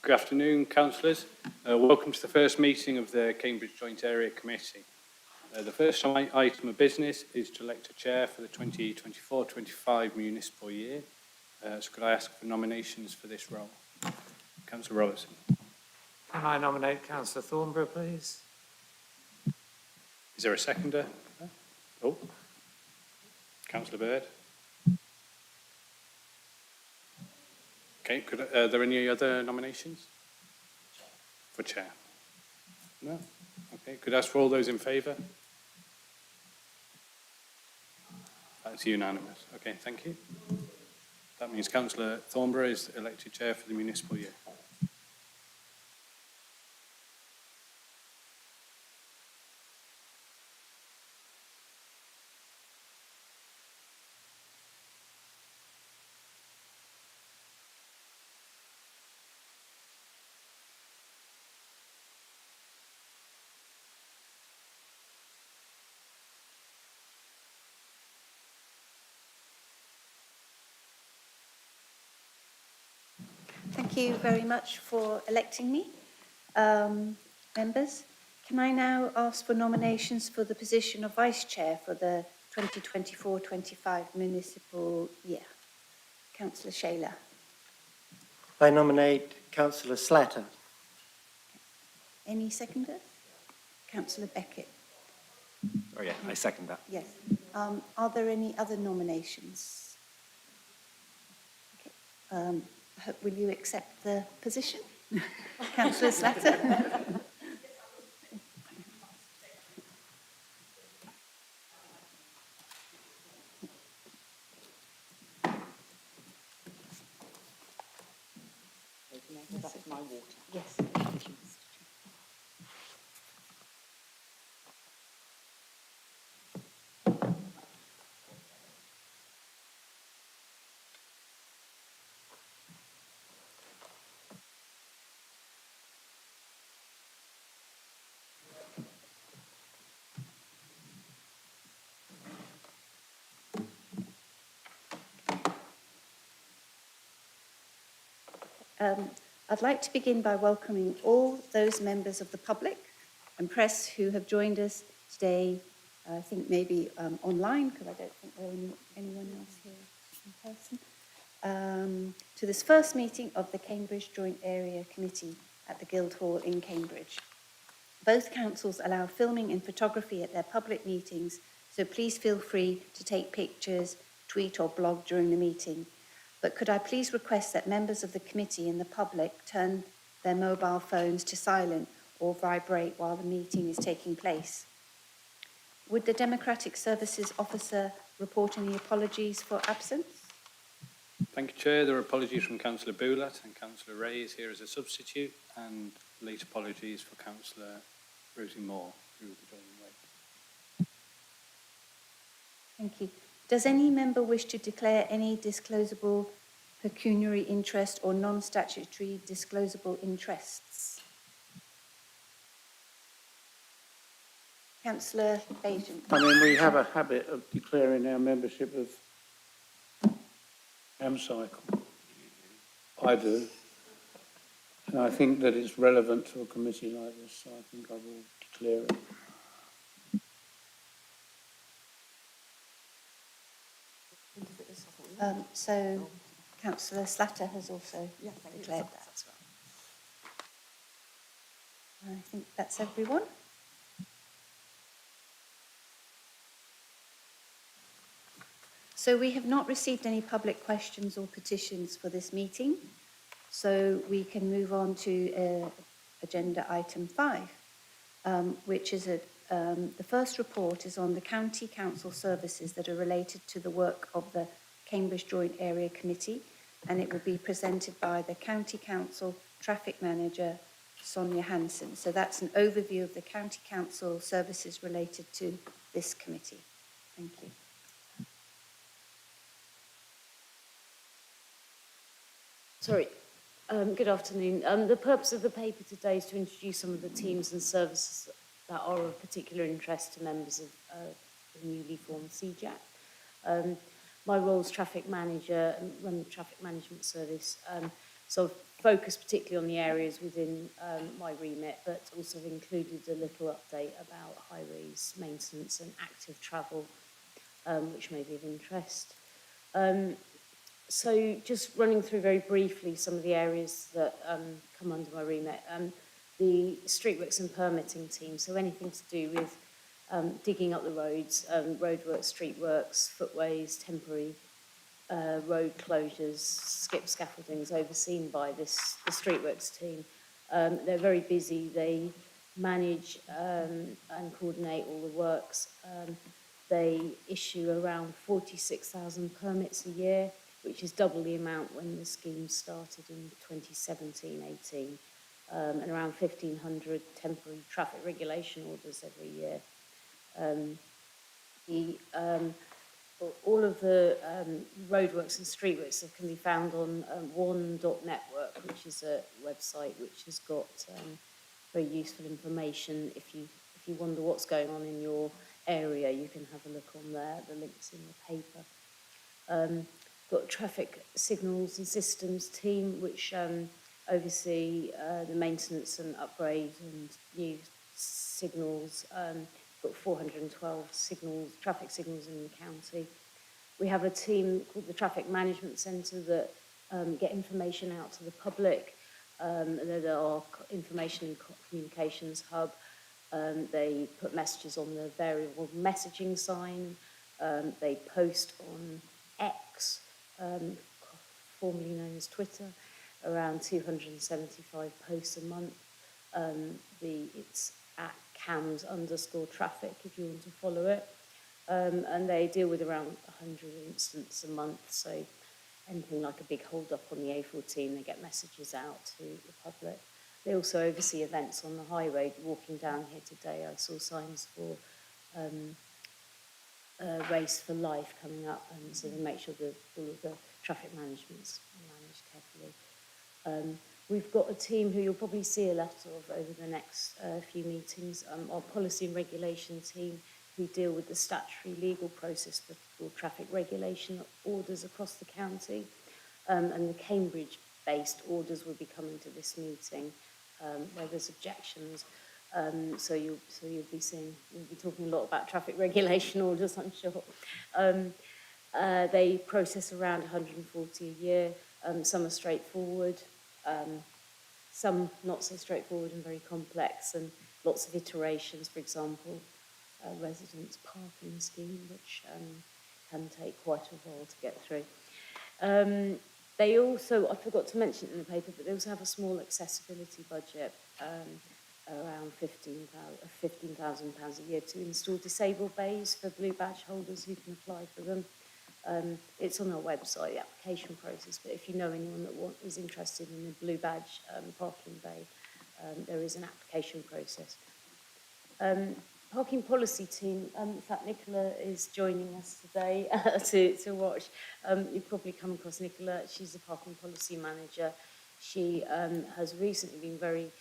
Good afternoon, councillors. Welcome to the first meeting of the Cambridge Joint Area Committee. The first item of business is to elect a chair for the 2024-25 municipal year. So could I ask for nominations for this role? Councillor Robertson. Can I nominate Councillor Thornborough, please? Is there a seconder? Oh, Councillor Bird. Okay, are there any other nominations? For chair? No? Okay, could I ask for all those in favour? That's unanimous. Okay, thank you. That means Councillor Thornborough is elected chair for the municipal year. Thank you very much for electing me. Members, can I now ask for nominations for the position of Vice Chair for the 2024-25 municipal year? Councillor Shaler. I nominate Councillor Slatter. Any seconder? Councillor Beckett. Oh yeah, I second that. Yes. Are there any other nominations? Okay. Will you accept the position? Councillor Slatter. That is my water. Yes. I'd like to begin by welcoming all those members of the public and press who have joined us today, I think maybe online, because I don't think there are anyone else here in person, to this first meeting of the Cambridge Joint Area Committee at the Guildhall in Cambridge. Both councils allow filming and photography at their public meetings, so please feel free to take pictures, tweet or blog during the meeting. But could I please request that members of the committee and the public turn their mobile phones to silent or vibrate while the meeting is taking place? Would the Democratic Services Officer report any apologies for absence? Thank you, Chair. There are apologies from Councillor Boulat and Councillor Ray is here as a substitute, and late apologies for Councillor Rosie Moore, who will be joining late. Thank you. Does any member wish to declare any disclosable pecuniary interest or non-statutory disclosable interests? Councillor Bajan. I mean, we have a habit of declaring our membership of AmCycle. I do. And I think that it's relevant to a committee like this, so I think I will declare it. So Councillor Slatter has also declared that. I think that's everyone. So we have not received any public questions or petitions for this meeting, so we can move on to agenda item 5, which is the first report is on the County Council services that are related to the work of the Cambridge Joint Area Committee, and it will be presented by the County Council Traffic Manager, Sonia Hansen. So that's an overview of the County Council services related to this committee. Thank you. Sorry, good afternoon. The purpose of the paper today is to introduce some of the teams and services that are of particular interest to members of the newly formed CJAC. My role as traffic manager and run the traffic management service. So I've focused particularly on the areas within my remit, but also included a little update about highways maintenance and active travel, which may be of interest. So just running through very briefly some of the areas that come under my remit. The streetworks and permitting team, so anything to do with digging up the roads, roadworks, streetworks, footways, temporary road closures, skip scaffoldings overseen by the streetworks team. They're very busy. They manage and coordinate all the works. They issue around 46,000 permits a year, which is double the amount when the scheme started in 2017-18, and around 1,500 temporary traffic regulation orders every year. All of the roadworks and streetworks that can be found on one.network, which is a website which has got very useful information. If you wonder what's going on in your area, you can have a look on there. The link's in the paper. Got a traffic signals and systems team, which oversee the maintenance and upgrade and new signals. Got 412 signals, traffic signals in the county. We have a team called the Traffic Management Centre that get information out to the public. They're our information and communications hub. They put messages on the variable messaging sign. They post on X, formerly known as Twitter, around 275 posts a month. It's at cams_traffic if you want to follow it. And they deal with around 100 incidents a month. So anything like a big hold up on the A14, they get messages out to the public. They also oversee events on the highway. Walking down here today, I saw signs for Race for Life coming up, and so they make sure that all of the traffic management's managed carefully. We've got a team who you'll probably see a lot of over the next few meetings, our policy and regulation team, who deal with the statutory legal process for traffic regulation orders across the county, and the Cambridge-based orders will be coming to this meeting where there's objections. So you'll be seeing, we'll be talking a lot about traffic regulation orders, I'm sure. They process around 140 a year. Some are straightforward, some not so straightforward and very complex, and lots of iterations. For example, residents' parking scheme, which can take quite a while to get through. They also, I forgot to mention it in the paper, but they also have a small accessibility budget, around £15,000 a year to install disabled bays for blue badge holders who can apply for them. It's on our website, the application process, but if you know anyone that is interested in a blue badge parking bay, there is an application process. Parking policy team, in fact, Nicola is joining us today to watch. You've probably come across Nicola. She's the parking policy manager. She has recently been very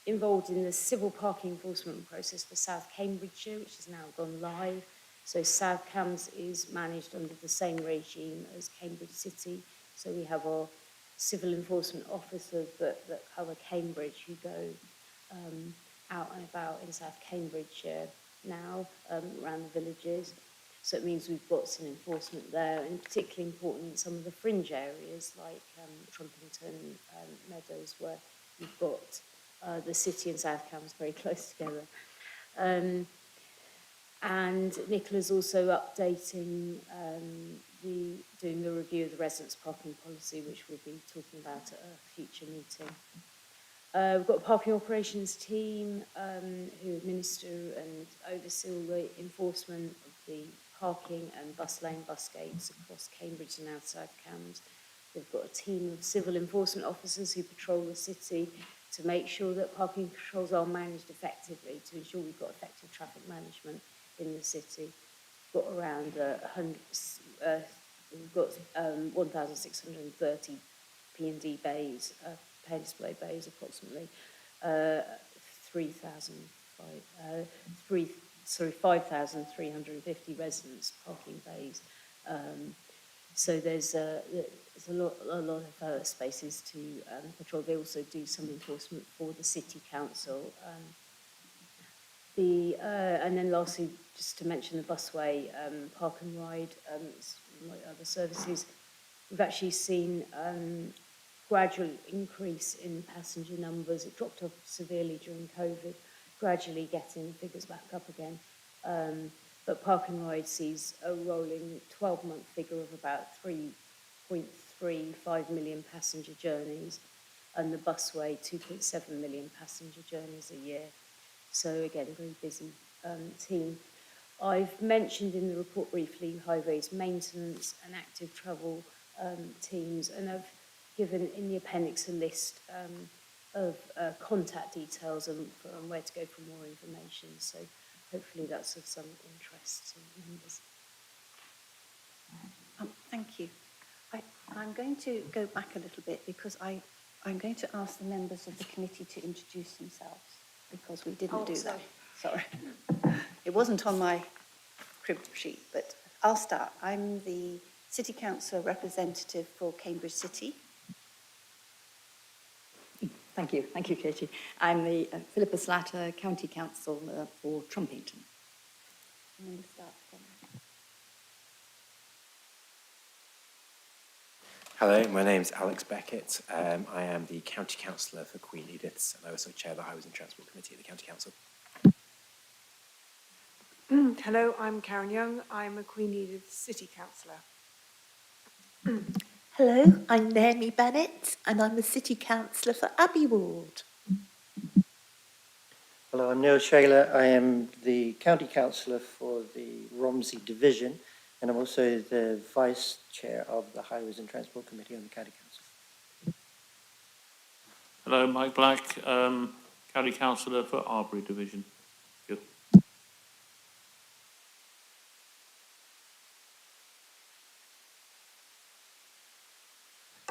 involved in the civil parking enforcement process for South Cambridgeshire, which has now gone live. So South Cams is managed under the same regime as Cambridge City. So we have our civil enforcement officers that cover Cambridge, who go out and about in South Cambridgeshire now, around the villages. So it means we've got some enforcement there, and particularly important in some of the fringe areas like Trumpington, Meadows, where we've got the city and South Cams very close together. And Nicola's also updating, doing the review of the residents' parking policy, which we'll be talking about at a future meeting. We've got a parking operations team who administer and oversee all the enforcement of the parking and bus lane, bus gates across Cambridge and out South Cams. We've got a team of civil enforcement officers who patrol the city to make sure that parking controls are managed effectively, to ensure we've got effective traffic management in the city. We've got around 1,630 P&D bays, pay display bays, approximately 5,350 residents parking bays. So there's a lot of spaces to patrol. They also do some enforcement for the City Council. And then lastly, just to mention the busway, park and ride, like other services, we've actually seen gradual increase in passenger numbers. It dropped off severely during COVID, gradually getting the figures back up again. But Park and Ride sees a rolling 12-month figure of about 3.35 million passenger journeys, and the busway 2.7 million passenger journeys a year. So again, a very busy team. I've mentioned in the report briefly highways maintenance and active travel teams, and I've given in the appendix a list of contact details and where to go for more information. So hopefully that's of some interest to members. Thank you. I'm going to go back a little bit because I'm going to ask the members of the committee to introduce themselves because we didn't do that. Sorry. It wasn't on my crib sheet, but I'll start. I'm the City Council representative for Cambridge City. Thank you, Katie. I'm the Philippa Slatter County Council for Trumpington. And then we start from Hello, my name's Alex Beckett. I am the County Councillor for Queen Edith's, and I also chair the Highways and Transport Committee at the County Council. Hello, I'm Karen Young. I'm a Queen Edith City Councillor. Hello, I'm Naomi Bennett and I'm the City Councillor for Abbey Ward. Hello, I'm Neil Shaler. I am the County Councillor for the Romsey Division, and I'm also the Vice Chair of the Highways and Transport Committee on the County Council. Hello, Mike Black, County Councillor for Arbury Division. Thank you.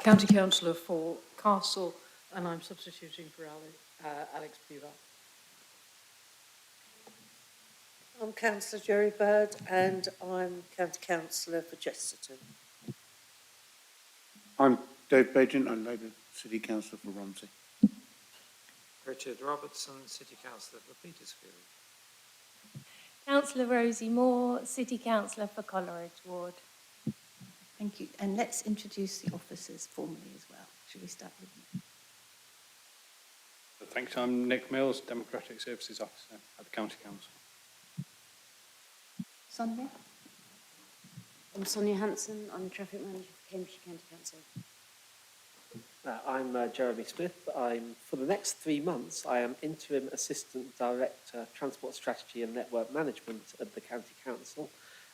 County Councillor for Castle, and I'm substituting for Alex Beaver. I'm Councillor Jerry Bird and I'm County Councillor for Chesterton. I'm Dave Bagent, I'm Labour City Councillor for Romsey. Richard Robertson, City Councillor for Petersfield. Councillor Rosie Moore, City Councillor for Coleridge Ward. Thank you. And let's introduce the officers formally as well. Should we start with you? Thanks. I'm Nick Mills, Democratic Services Officer at the County Council. Sonia? I'm Sonia Hanson. I'm the Traffic Manager for Cambridge County Council. I'm Jeremy Smith. For the next 3 months, I am Interim Assistant Director, Transport Strategy and Network Management at the County Council.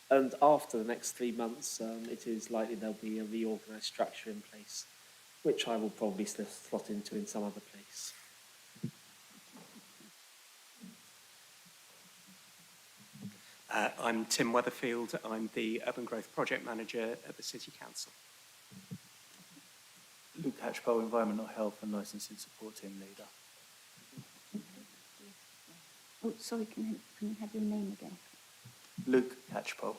And after the next 3 months, it is likely there'll be a reorganised structure in place, which I will probably slot into in some other place. I'm Tim Weatherfield. I'm the Urban Growth Project Manager at the City Council. Luke Hatchpole, Environmental Health and Licensing Support Team Leader. Oh, sorry, can you have your name again? Luke Hatchpole.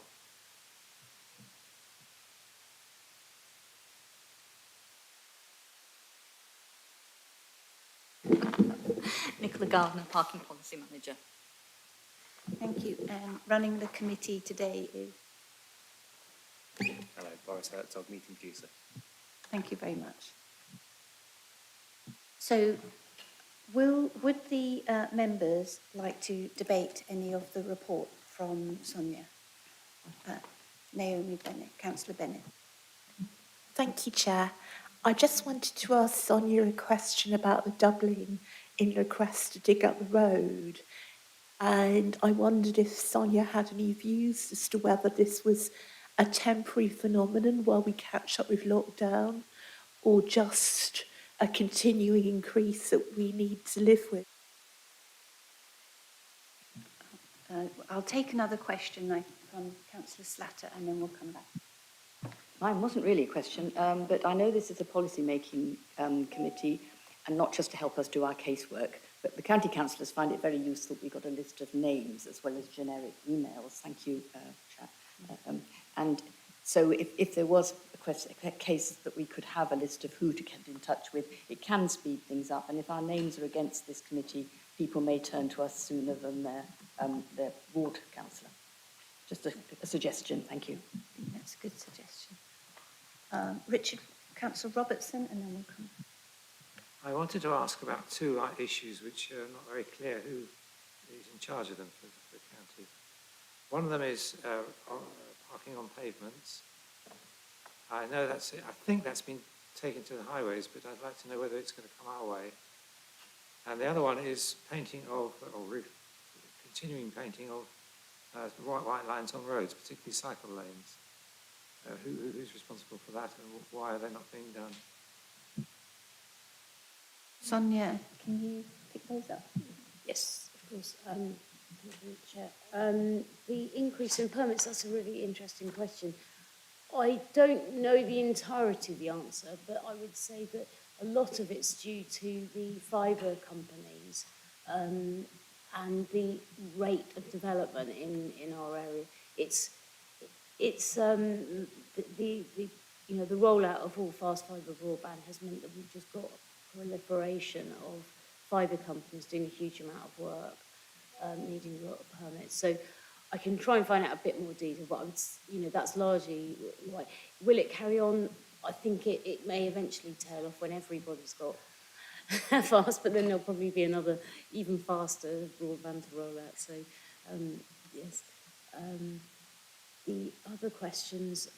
Nicola Gardner, Parking Policy Manager. Thank you. And running the committee today is? Hello, Boris Herzog, Meeting Producer. Thank you very much. So, would the members like to debate any of the report from Sonia? Naomi Bennett, Councillor Bennett. Thank you, Chair. I just wanted to ask Sonia a question about the doubling in request to dig up the road. And I wondered if Sonia had any views as to whether this was a temporary phenomenon while we catch up with lockdown, or just a continuing increase that we need to live with. I'll take another question from Councillor Slatter and then we'll come back. Mine wasn't really a question, but I know this is a policy-making committee, and not just to help us do our casework, but the county councillors find it very useful. We've got a list of names as well as generic emails. Thank you, Chair. And So if there was cases that we could have a list of who to get in touch with, it can speed things up. And if our names are against this committee, people may turn to us sooner than their ward councillor. Just a suggestion, thank you. I think that's a good suggestion. Richard, Councillor Robertson, and then we'll come. I wanted to ask about two issues which are not very clear who is in charge of them for the county. One of them is parking on pavements. I know I think that's been taken to the highways, but I'd like to know whether it's going to come our way. And the other one is painting of, continuing painting of white lines on roads, particularly cycle lanes. Who's responsible for that, and why are they not being done? Sonia, can you pick those up? Yes, of course. Thank you, Chair. The increase in permits, that's a really interesting question. I don't know the entirety of the answer, but I would say that a lot of it's due to the fibre companies and the rate of development in our area. It's the rollout of all fast fibre broadband has meant that we've just got a proliferation of fibre companies doing a huge amount of work, needing a lot of permits. So I can try and find out a bit more detail, but that's largely why. Will it carry on? I think it may eventually tail off when everybody's got fast, but then there'll probably be another even faster broadband to roll out. So, yes. The other questions,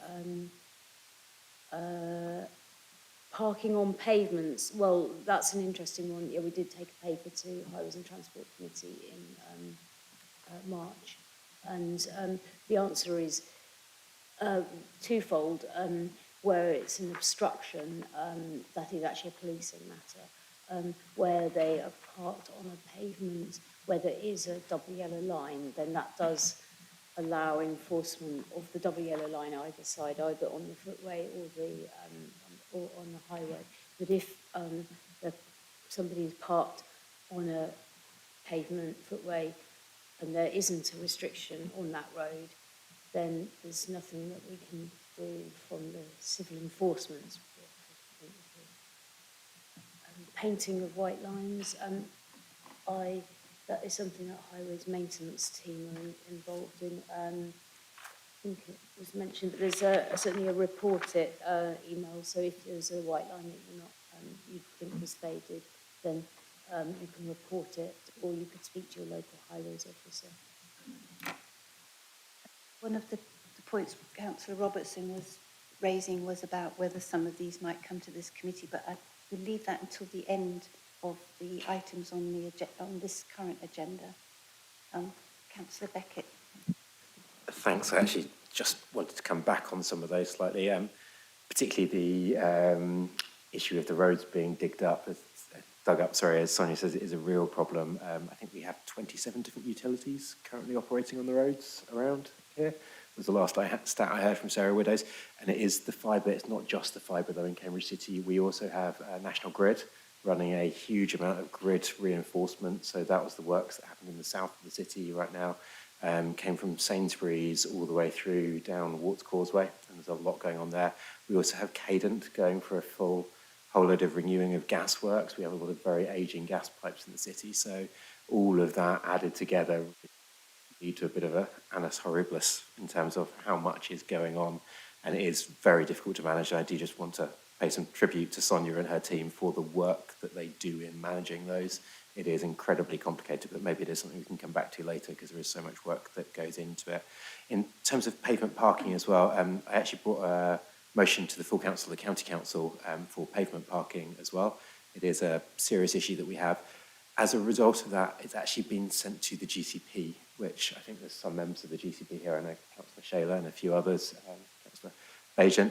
parking on pavements. Well, that's an interesting one. Yeah, we did take a paper to Highways and Transport Committee in March. And the answer is twofold, where it's an obstruction, that is actually a policing matter, where they are parked on a pavement where there is a double yellow line, then that does allow enforcement of the double yellow line either side, either on the footway or on the highway. But if somebody is parked on a pavement footway and there isn't a restriction on that road, then there's nothing that we can do from the civil enforcement. Painting of white lines, that is something that Highways maintenance team are involved in. I think it was mentioned, but there's certainly a report it email, so if there's a white line that you think was faded, then you can report it, or you could speak to your local highways officer. One of the points Councillor Robertson was raising was about whether some of these might come to this committee, but I will leave that until the end of the items on this current agenda. Councillor Beckett. Thanks. I actually just wanted to come back on some of those slightly, particularly the issue of the roads being dug up, as Sonia says, it is a real problem. I think we have 27 different utilities currently operating on the roads around here. Was the last stat I heard from Sarah Widows, and it is the fibre. It's not just the fibre though in Cambridge City. We also have National Grid running a huge amount of grid reinforcement. So that was the works that happened in the south of the city right now. Came from Sainsbury's all the way through down Warts Causeway, and there's a lot going on there. We also have Cadent going for a whole load of renewing of gas works. We have a lot of very ageing gas pipes in the city. So all of that added together lead to a bit of a annus horribilis in terms of how much is going on, and it is very difficult to manage. I do just want to pay some tribute to Sonia and her team for the work that they do in managing those. It is incredibly complicated, but maybe it is something we can come back to later because there is so much work that goes into it. In terms of pavement parking as well, I actually brought a motion to the full council, the county council, for pavement parking as well. It is a serious issue that we have. As a result of that, it's actually been sent to the GCP, which I think there's some members of the GCP here. I know Councillor Shayla and a few others, Councillor Bajan.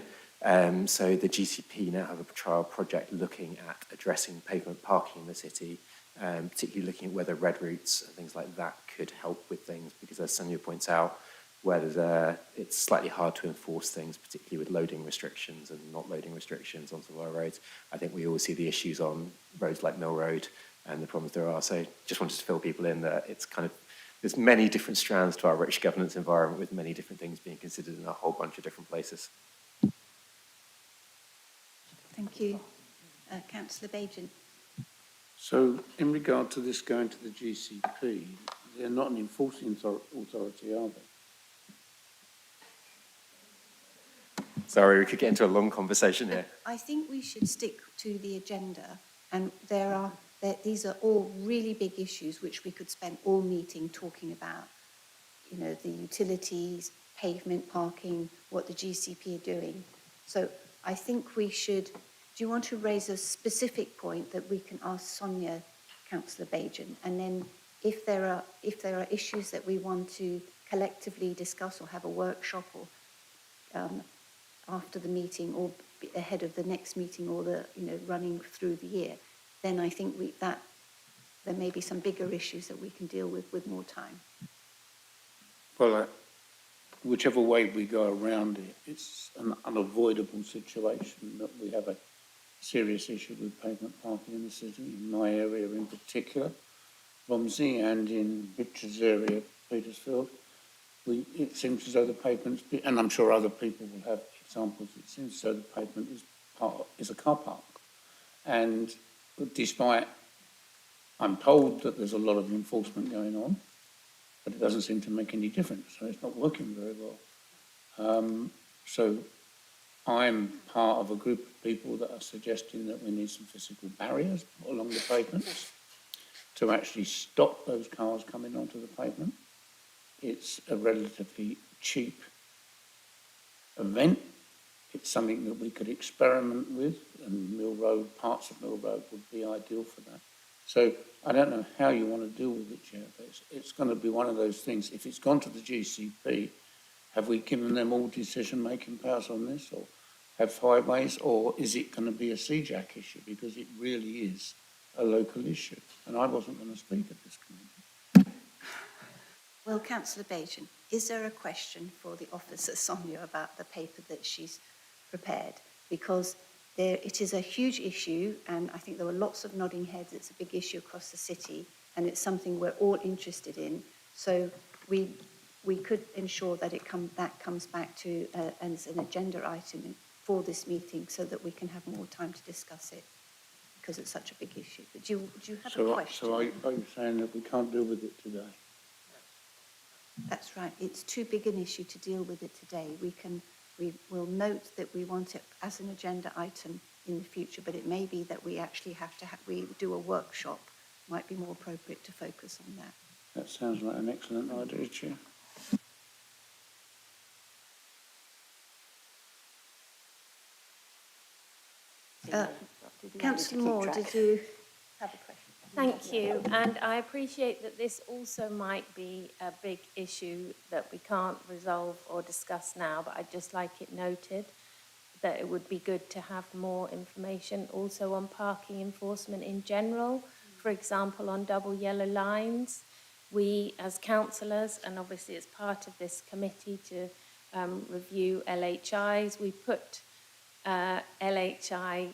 So the GCP now have a trial project looking at addressing pavement parking in the city, particularly looking at whether red routes and things like that could help with things, because as Sonia points out, whether it's slightly hard to enforce things, particularly with loading restrictions and not loading restrictions on some of our roads. I think we all see the issues on roads like Mill Road and the problems there are. So just wanted to fill people in that it's kind of there's many different strands to our rich governance environment with many different things being considered in a whole bunch of different places. Thank you. Councillor Bajan. So in regard to this going to the GCP, they're not an enforcing authority, are they? Sorry, we could get into a long conversation here. I think we should stick to the agenda, and these are all really big issues which we could spend all meeting talking about. You know, the utilities, pavement, parking, what the GCP are doing. So I think we should. Do you want to raise a specific point that we can ask Sonia, Councillor Bajan, and then if there are issues that we want to collectively discuss or have a workshop or after the meeting or ahead of the next meeting or running through the year, then I think there may be some bigger issues that we can deal with more time. Well, whichever way we go around it, it's an unavoidable situation that we have a serious issue with pavement parking in the city, in my area in particular, Romsey, and in Richard's area, Petersfield. It seems as though the pavement, and I'm sure other people will have examples, it seems as though the pavement is a car park. And despite, I'm told that there's a lot of enforcement going on, but it doesn't seem to make any difference, so it's not working very well. So I'm part of a group of people that are suggesting that we need some physical barriers along the pavements to actually stop those cars coming onto the pavement. It's a relatively cheap event. It's something that we could experiment with, and Mill Road, parts of Mill Road would be ideal for that. So I don't know how you want to deal with it, Chair, but it's going to be one of those things. If it's gone to the GCP, have we given them all decision-making powers on this, or have highways, or is it going to be a CJAC issue? Because it really is a local issue, and I wasn't going to speak at this committee. Well, Councillor Bajan, is there a question for the officer Sonia about the paper that she's prepared? Because it is a huge issue, and I think there were lots of nodding heads. It's a big issue across the city, and it's something we're all interested in. So we could ensure that that comes back to as an agenda item for this meeting, so that we can have more time to discuss it, because it's such a big issue. But do you have a question? So are you saying that we can't deal with it today? That's right. It's too big an issue to deal with it today. We will note that we want it as an agenda item in the future, but it may be that we actually have to we do a workshop. Might be more appropriate to focus on that. That sounds like an excellent idea, Chair. Councillor Moore, did you have a question? Thank you, and I appreciate that this also might be a big issue that we can't resolve or discuss now, but I'd just like it noted that it would be good to have more information also on parking enforcement in general. For example, on double yellow lines, we as councillors, and obviously as part of this committee to review LHIs, we put LHI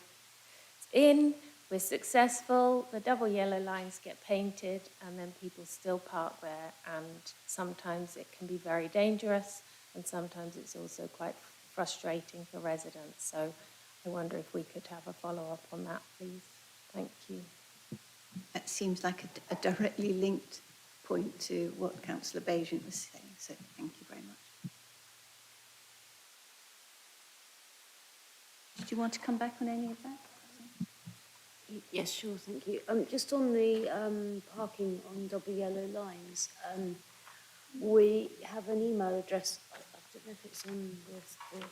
in. We're successful, the double yellow lines get painted, and then people still park there, and sometimes it can be very dangerous, and sometimes it's also quite frustrating for residents. So I wonder if we could have a follow-up on that, please. Thank you. That seems like a directly linked point to what Councillor Bajan was saying, so thank you very much. Do you want to come back on any of that? Yes, sure, thank you. Just on the parking on double yellow lines, we have an email address. I don't know if it's on the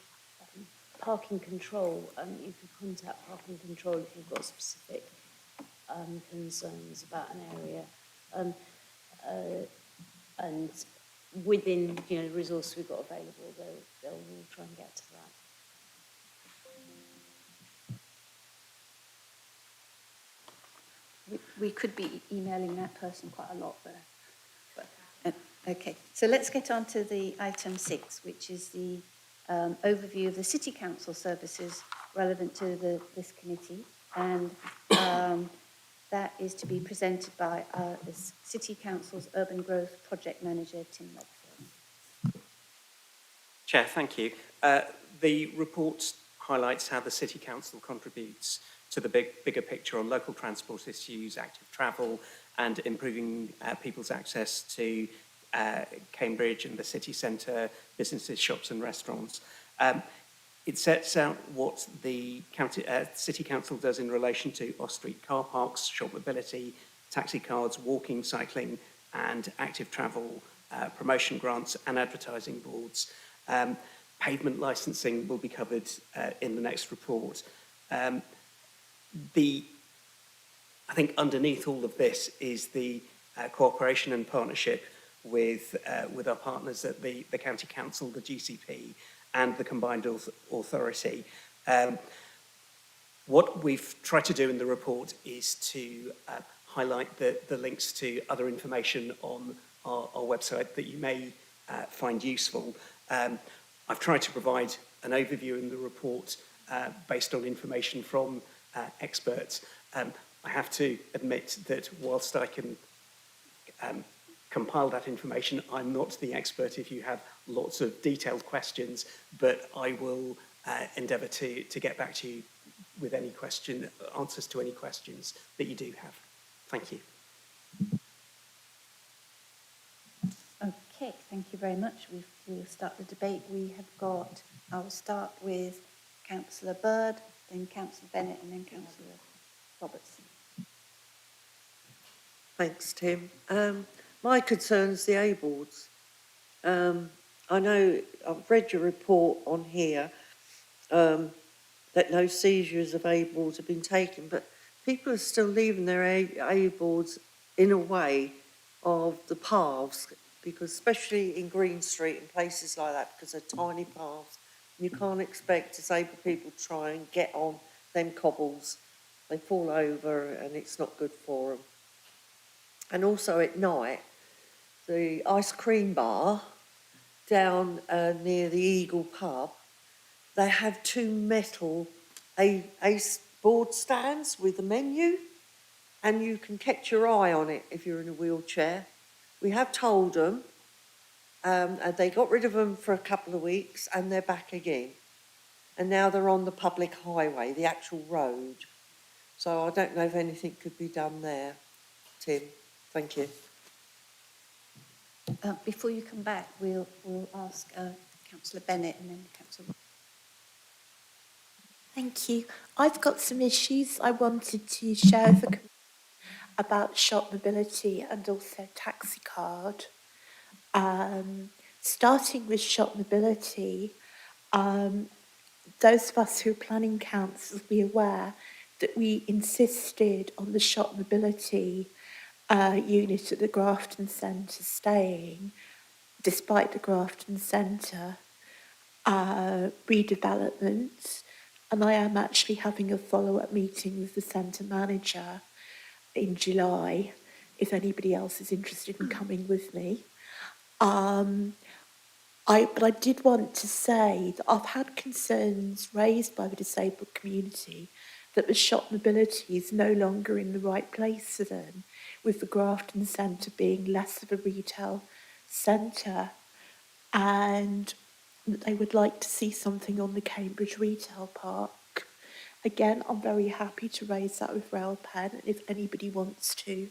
parking control. You could contact parking control if you've got specific concerns about an area. And within the resources we've got available, they'll try and get to that. We could be emailing that person quite a lot there. But, okay, so let's get on to the item 6, which is the overview of the City Council services relevant to this committee. And That is to be presented by the City Council's Urban Growth Project Manager, Tim Redfield. Chair, thank you. The report highlights how the City Council contributes to the bigger picture on local transport issues, active travel, and improving people's access to Cambridge and the city centre, businesses, shops and restaurants. It sets out what the City Council does in relation to off-street car parks, short mobility, taxi cards, walking, cycling and active travel, promotion grants and advertising boards. Pavement licensing will be covered in the next report. I think underneath all of this is the cooperation and partnership with our partners at the County Council, the GCP, and the Combined Authority. What we've tried to do in the report is to highlight the links to other information on our website that you may find useful. I've tried to provide an overview in the report based on information from experts. I have to admit that whilst I can compile that information, I'm not the expert if you have lots of detailed questions, but I will endeavour to get back to you with any answers to any questions that you do have. Thank you. Okay, thank you very much. We'll start the debate. I'll start with Councillor Bird, then Councillor Bennett, and then Councillor Robertson. Thanks, Tim. My concern's the A-boards. I know I've read your report on here that no seizures of A-boards have been taken, but people are still leaving their A-boards in a way of the paths, because especially in Green Street and places like that, because they're tiny paths, you can't expect disabled people to try and get on them cobbles. They fall over and it's not good for them. And also at night, the ice cream bar down near the Eagle pub, they have two metal board stands with a menu, and you can catch your eye on it if you're in a wheelchair. We have told them, and they got rid of them for a couple of weeks, and they're back again. And now they're on the public highway, the actual road. So I don't know if anything could be done there, Tim. Thank you. Before you come back, we'll ask Councillor Bennett and then Councillor. Thank you. I've got some issues I wanted to share with the committee about shop mobility and also taxi card. Starting with shop mobility, those of us who are planning councils will be aware that we insisted on the shop mobility unit at the Grafton Centre staying, despite the Grafton Centre redevelopment. And I am actually having a follow-up meeting with the centre manager in July, if anybody else is interested in coming with me. But I did want to say that I've had concerns raised by the disabled community that the shop mobility is no longer in the right place for them, with the Grafton Centre being less of a retail centre, and that they would like to see something on the Cambridge Retail Park. Again, I'm very happy to raise that with Railpen, and if anybody wants to,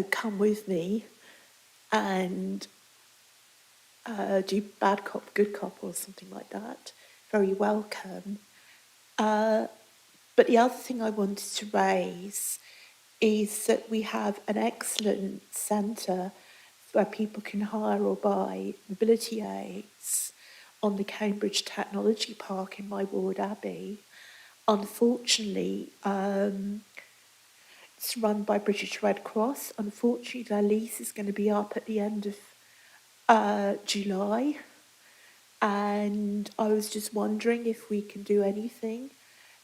come with me and do bad cop, good cop or something like that, very welcome. But the other thing I wanted to raise is that we have an excellent centre where people can hire or buy mobility aids on the Cambridge Technology Park in my ward, Abbey. Unfortunately, it's run by British Red Cross. Unfortunately, their lease is going to be up at the end of July. And I was just wondering if we can do anything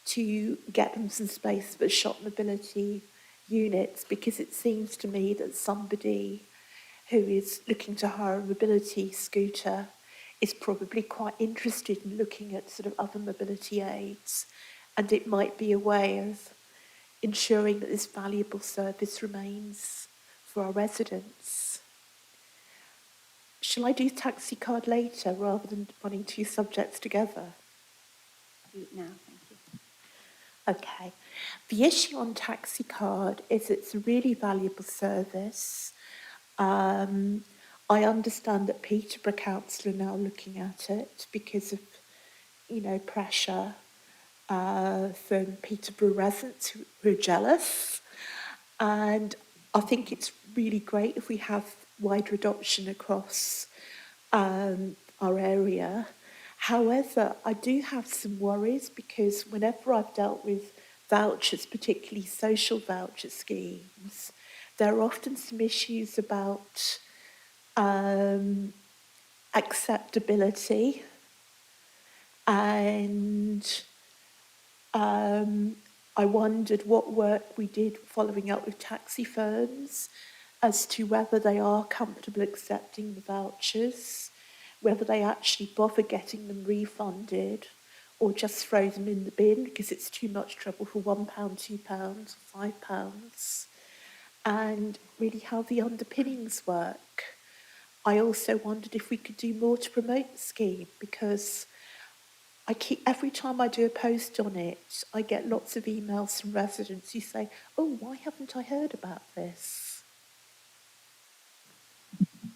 to get them some space for shop mobility units, because it seems to me that somebody who is looking to hire a mobility scooter is probably quite interested in looking at sort of other mobility aids, and it might be a way of ensuring that this valuable service remains for our residents. Shall I do taxi card later rather than running two subjects together? Do it now, thank you. Okay. The issue on taxi card is it's a really valuable service. I understand that Peterborough Council are now looking at it because of, pressure from Peterborough residents who are jealous. And I think it's really great if we have wider adoption across our area. However, I do have some worries because whenever I've dealt with vouchers, particularly social voucher schemes, there are often some issues about acceptability and I wondered what work we did following up with taxi firms as to whether they are comfortable accepting the vouchers, whether they actually bother getting them refunded or just throw them in the bin because it's too much trouble for £1, £2, £5, and really how the underpinnings work. I also wondered if we could do more to promote the scheme because every time I do a post on it, I get lots of emails from residents who say, oh, why haven't I heard about this?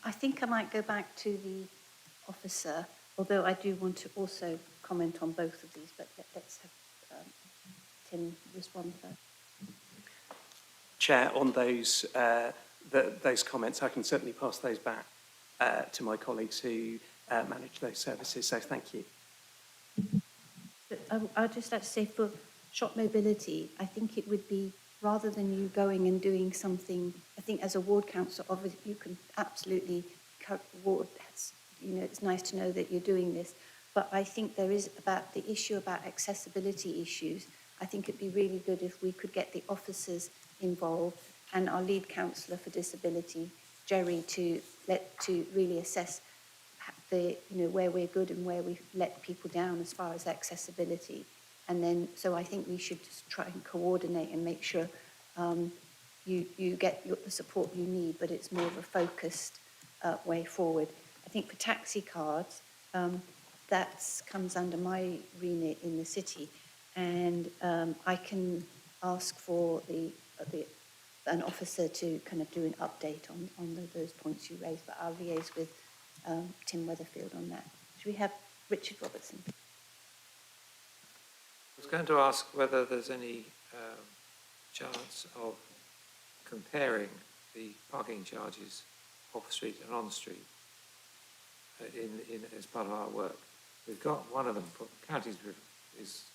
I think I might go back to the officer, although I do want to also comment on both of these, but let's have Tim respond first. Chair, on those comments, I can certainly pass those back to my colleagues who manage those services, so thank you. But I'd just like to say for shop mobility, I think it would be, rather than you going and doing something, I think as a ward councillor, obviously you can absolutely, ward, it's nice to know that you're doing this, but I think there is about the issue about accessibility issues. I think it'd be really good if we could get the officers involved and our lead counsellor for disability, Jerry, to really assess where we're good and where we let people down as far as accessibility. And then, so I think we should just try and coordinate and make sure you get the support you need, but it's more of a focused way forward. I think for taxi cards, that comes under my remit in the city, and I can ask for an officer to kind of do an update on those points you raised, but I'll liaise with Tim Weatherfield on that. Should we have Richard Robertson? I was going to ask whether there's any chance of comparing the parking charges off-street and on-street as part of our work. We've got one of them, counties is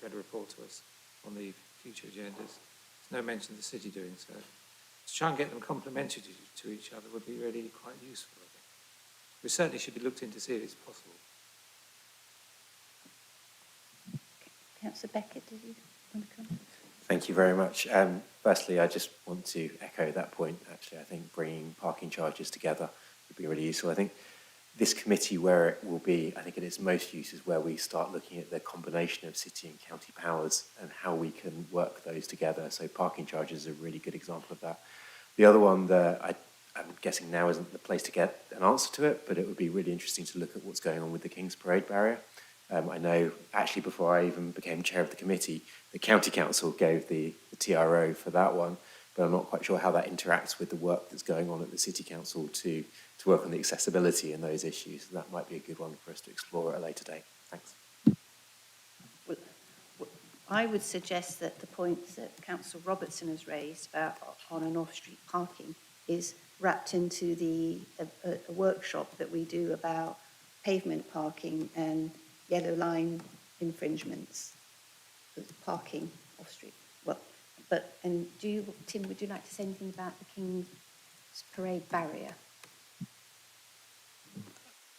going to report to us on the future agendas. There's no mention of the city doing so. To try and get them complementary to each other would be really quite useful, I think. We certainly should be looked into to see if it's possible. Councillor Beckett, did you want to come? Thank you very much. Firstly, I just want to echo that point. Actually, I think bringing parking charges together would be really useful. I think this committee, where it will be, I think at its most use is where we start looking at the combination of city and county powers and how we can work those together. So parking charges is a really good example of that. The other one that I'm guessing now isn't the place to get an answer to it, but it would be really interesting to look at what's going on with the King's Parade barrier. I know, actually, before I even became chair of the committee, the county council gave the TRO for that one, but I'm not quite sure how that interacts with the work that's going on at the city council to work on the accessibility and those issues. That might be a good one for us to explore at a later date. Thanks. Well, I would suggest that the points that Councillor Robertson has raised about on and off-street parking is wrapped into a workshop that we do about pavement parking and yellow line infringements, parking off-street. Well, and Tim, would you like to say anything about the King's Parade barrier?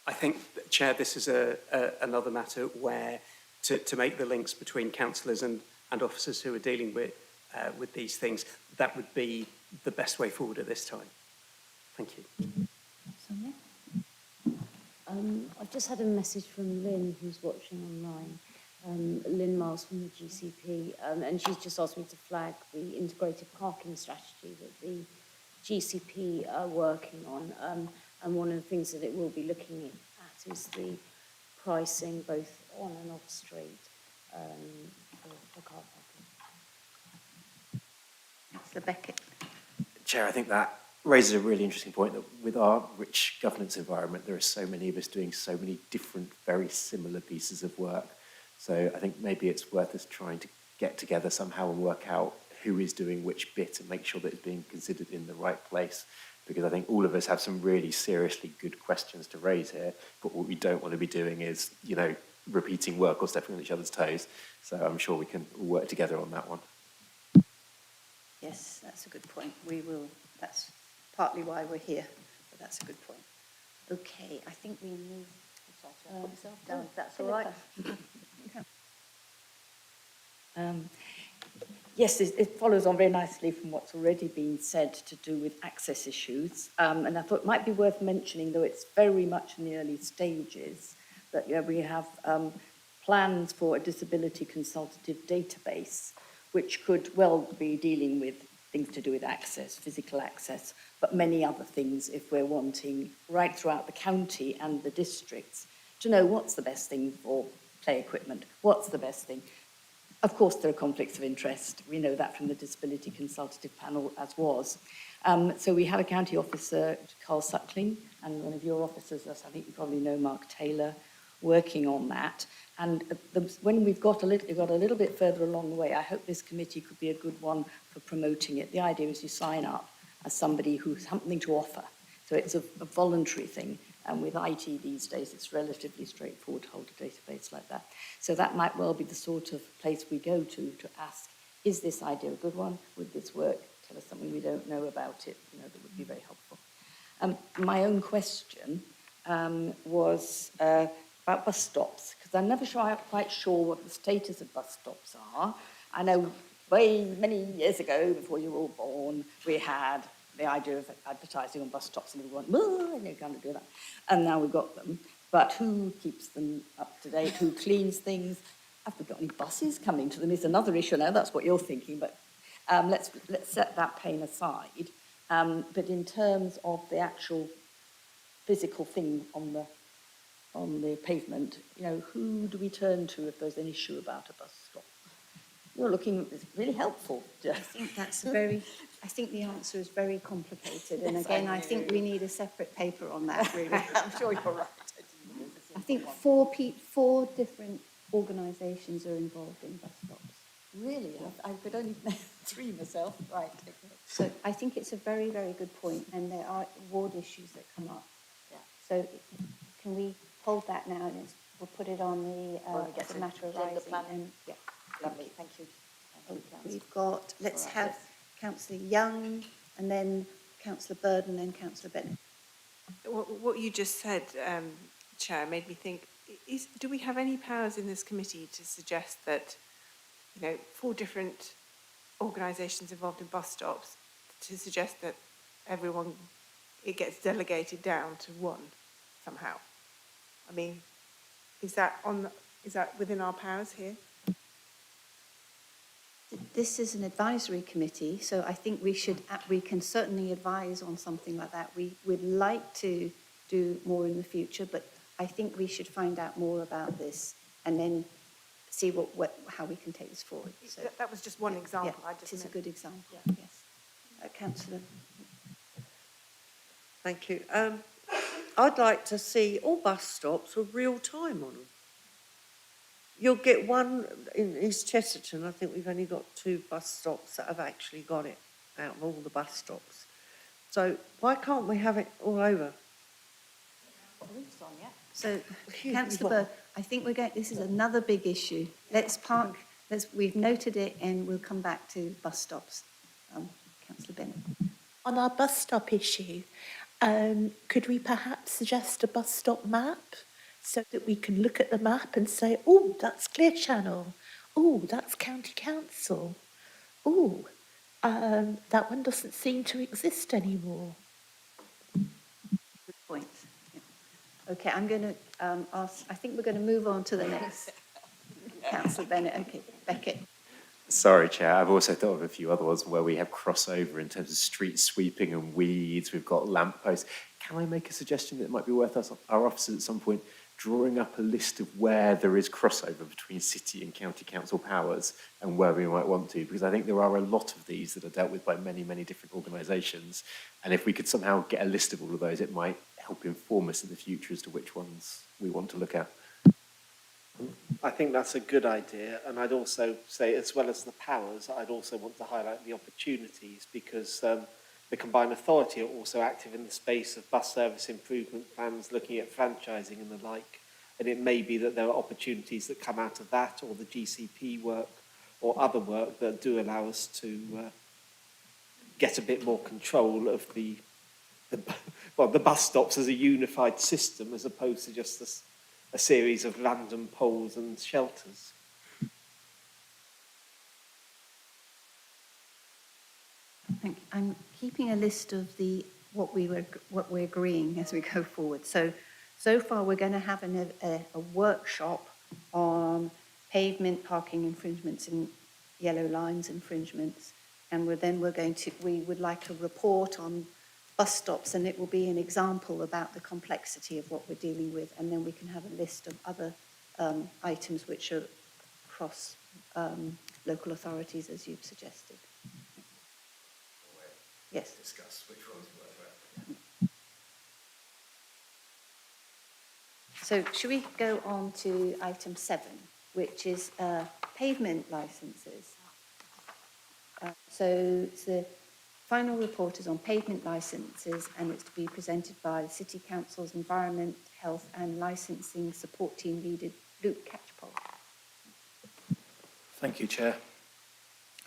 I think, Chair, this is another matter where to make the links between councillors and officers who are dealing with these things, that would be the best way forward at this time. Thank you. Sonia? I've just had a message from Lynn, who's watching online, Lynn Miles from the GCP, and she's just asked me to flag the integrated parking strategy that the GCP are working on. And one of the things that it will be looking at is the pricing both on and off street for car parking. Councillor Beckett. Chair, I think that raises a really interesting point that with our rich governance environment, there are so many of us doing so many different, very similar pieces of work. So I think maybe it's worth us trying to get together somehow and work out who is doing which bit and make sure that it's being considered in the right place. Because I think all of us have some really seriously good questions to raise here, but what we don't want to be doing is, you know, repeating work or stepping on each other's toes. So I'm sure we can all work together on that one. Yes, that's a good point. We will, that's partly why we're here, but that's a good point. Okay, I think we move. Put myself down, if that's all right. Yes, it follows on very nicely from what's already been said to do with access issues. And I thought it might be worth mentioning, though it's very much in the early stages, that we have plans for a disability consultative database, which could well be dealing with things to do with access, physical access, but many other things if we're wanting right throughout the county and the districts to know what's the best thing for play equipment, what's the best thing. Of course, there are conflicts of interest. We know that from the Disability Consultative Panel, as was. So we have a county officer, Carl Suckling, and one of your officers, as I think you probably know, Mark Taylor, working on that. And when we've got a little bit further along the way, I hope this committee could be a good one for promoting it. The idea is you sign up as somebody who's something to offer. So it's a voluntary thing. And with IT these days, it's relatively straightforward to hold a database like that. So that might well be the sort of place we go to ask, is this idea a good one? Would this work? Tell us something we don't know about it. You know, that would be very helpful. My own question was about bus stops, because I'm never quite sure what the status of bus stops are. I know many years ago, before you were all born, we had the idea of advertising on bus stops, and everyone, well, you can't do that. And now we've got them. But who keeps them up to date? Who cleans things? Have we got any buses coming to them? Is another issue. Now that's what you're thinking, but let's set that pain aside. But in terms of the actual physical thing on the pavement, you know, who do we turn to if there's an issue about a bus stop? You're looking really helpful. I think that's I think the answer is very complicated. And Yes, again, I think we need a separate paper on that, really. I'm sure you're right. I think four different organisations are involved in bus stops. Really? I could only name 3 myself. Right. So I think it's a very, very good point, and there are ward issues that come up. Yeah. So can we hold that now, and we'll put it on the matter of rising. And, yeah. Lovely, thank you. We've got, let's have Councillor Young, and then Councillor Bird, and then Councillor Bennett. What you just said, Chair, made me think, do we have any powers in this committee to suggest that, you know, 4 different organisations involved in bus stops, to suggest that it gets delegated down to one somehow? I mean, is that within our powers here? This is an advisory committee, so I think we can certainly advise on something like that. We would like to do more in the future, but I think we should find out more about this and then see how we can take this forward. So, that was just one example. Yeah, it is a good example, yes. Councillor. Thank you. I'd like to see all bus stops with real time on them. You'll get one in East Chesterton. I think we've only got 2 bus stops that have actually got it out of all the bus stops. So why can't we have it all over? So, Councillor Bird, I think this is another big issue. We've noted it, and we'll come back to bus stops. Councillor Bennett. On our bus stop issue, could we perhaps suggest a bus stop map so that we can look at the map and say, oh, that's Clear Channel, oh, that's County Council, oh, that one doesn't seem to exist anymore. Good point. Yeah. Okay, I'm going to ask, I think we're going to move on to the next. Councillor Bennett. Okay, Beckett. Sorry, Chair. I've also thought of a few other ones where we have crossover in terms of street sweeping and weeds. We've got lampposts. Can I make a suggestion that it might be worth us, our officers at some point, drawing up a list of where there is crossover between city and county council powers and where we might want to? Because I think there are a lot of these that are dealt with by many, many different organisations. And if we could somehow get a list of all of those, it might help inform us in the future as to which ones we want to look at. I think that's a good idea, and I'd also say, as well as the powers, I'd also want to highlight the opportunities, because the combined authority are also active in the space of bus service improvement plans, looking at franchising and the like, and it may be that there are opportunities that come out of that, or the GCP work, or other work that do allow us to get a bit more control of the bus stops as a unified system, as opposed to just a series of random poles and shelters. I'm keeping a list of what we're agreeing as we go forward. So far we're going to have a workshop on pavement parking infringements and yellow lines infringements, and we would like a report on bus stops, and it will be an example about the complexity of what we're dealing with, and then we can have a list of other items which are across local authorities, as you've suggested. Yes. Discuss which ones work. So should we go on to item 7, which is pavement licences? So it's the final report is on pavement licences, and it's to be presented by the City Council's Environment, Health and Licensing Support Team Leader, Luke Catchpole. Thank you, Chair.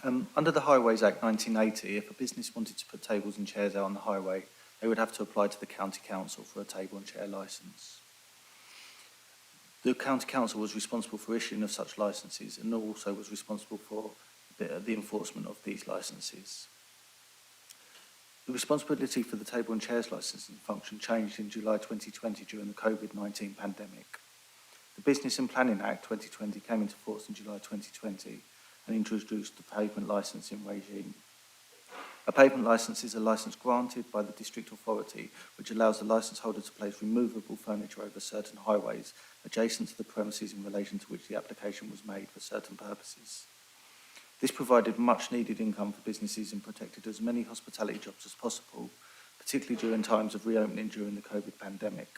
Under the Highways Act 1980, if a business wanted to put tables and chairs out on the highway, they would have to apply to the County Council for a table and chair licence. The County Council was responsible for issuing of such licences and also was responsible for the enforcement of these licences. The responsibility for the table and chairs licensing function changed in July 2020 during the COVID-19 pandemic. The Business and Planning Act 2020 came into force in July 2020 and introduced the pavement licensing regime. A pavement licence is a licence granted by the district authority which allows the licence holder to place removable furniture over certain highways adjacent to the premises in relation to which the application was made for certain purposes. This provided much needed income for businesses and protected as many hospitality jobs as possible, particularly during times of reopening during the COVID pandemic.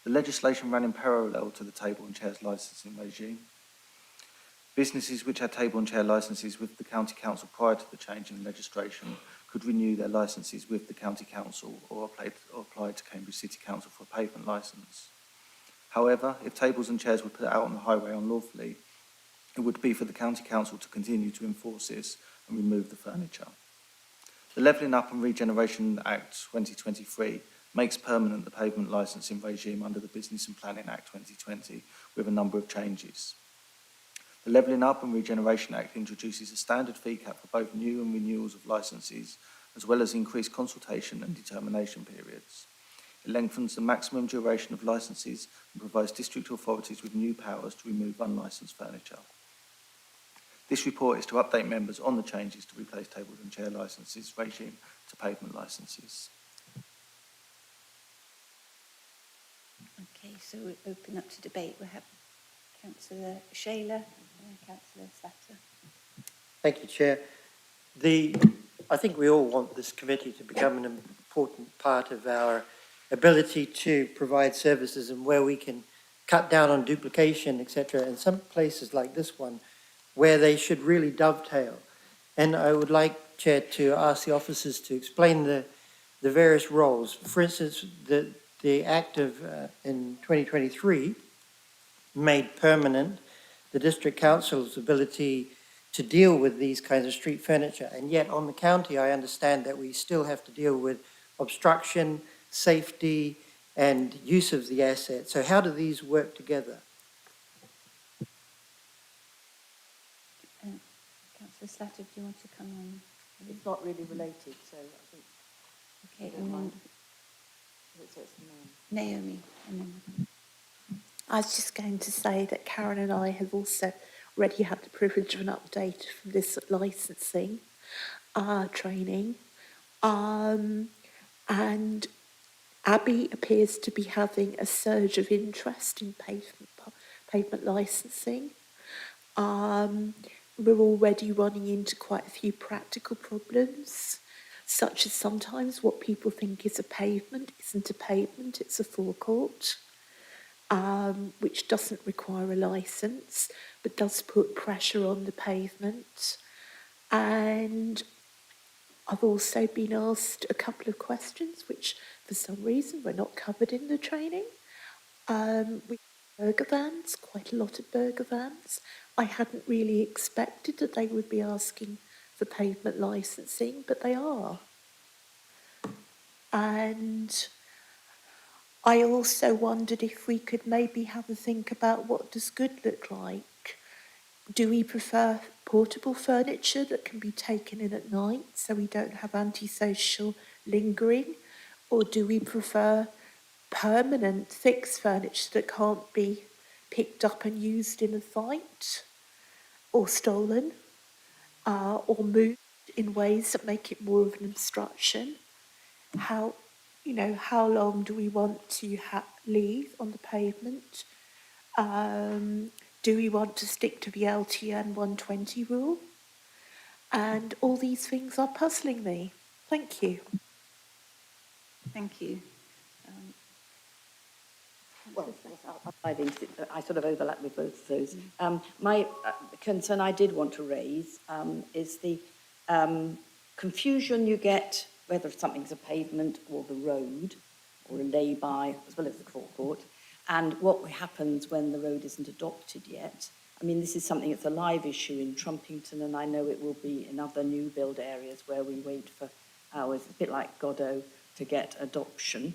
The legislation ran in parallel to the table and chairs licensing regime. Businesses which had table and chair licences with the County Council prior to the change in legislation could renew their licences with the County Council or apply to Cambridge City Council for a pavement licence. However, if tables and chairs were put out on the highway unlawfully, it would be for the County Council to continue to enforce this and remove the furniture. The Levelling Up and Regeneration Act 2023 makes permanent the pavement licensing regime under the Business and Planning Act 2020 with a number of changes. The Levelling Up and Regeneration Act introduces a standard fee cap for both new and renewals of licences, as well as increased consultation and determination periods. It lengthens the maximum duration of licences and provides district authorities with new powers to remove unlicensed furniture. This report is to update members on the changes to replace table and chair licences regime to pavement licences. Okay, so we open up to debate. We have Councillor Shaler and Councillor Slatter. Thank you, Chair. I think we all want this committee to become an important part of our ability to provide services and where we can cut down on duplication, etc. And some places like this one, where they should really dovetail. And I would like, Chair, to ask the officers to explain the various roles. For instance, the Act of in 2023 made permanent the District Council's ability to deal with these kinds of street furniture. And yet on the county, I understand that we still have to deal with obstruction, safety, and use of the asset. So how do these work together? Councillor Slatter, do you want to come on? It's not really related, so I think... Okay, and then So it's Naomi. Naomi. And then... I was just going to say that Karen and I have also already had the privilege of an update from this licensing training. And Abby appears to be having a surge of interest in pavement licensing. We're already running into quite a few practical problems, such as sometimes what people think is a pavement isn't a pavement, it's a forecourt, which doesn't require a licence, but does put pressure on the pavement. And I've also been asked a couple of questions, which for some reason were not covered in the training. With burger vans, quite a lot of burger vans. I hadn't really expected that they would be asking for pavement licensing, but they are. And I also wondered if we could maybe have a think about what does good look like. Do we prefer portable furniture that can be taken in at night so we don't have antisocial lingering? Or do we prefer permanent fixed furniture that can't be picked up and used in a fight or stolen or moved in ways that make it more of an obstruction? How long do we want to leave on the pavement? Do we want to stick to the LTN 120 rule? And all these things are puzzling me. Thank you. Thank you. Well, I think I sort of overlap with both of those. My concern I did want to raise is the confusion you get whether something's a pavement or the road or a lay-by as well as the forecourt, and what happens when the road isn't adopted yet. I mean, this is something that's a live issue in Trumpington, and I know it will be in other new build areas where we wait for hours, a bit like Godot, to get adoption.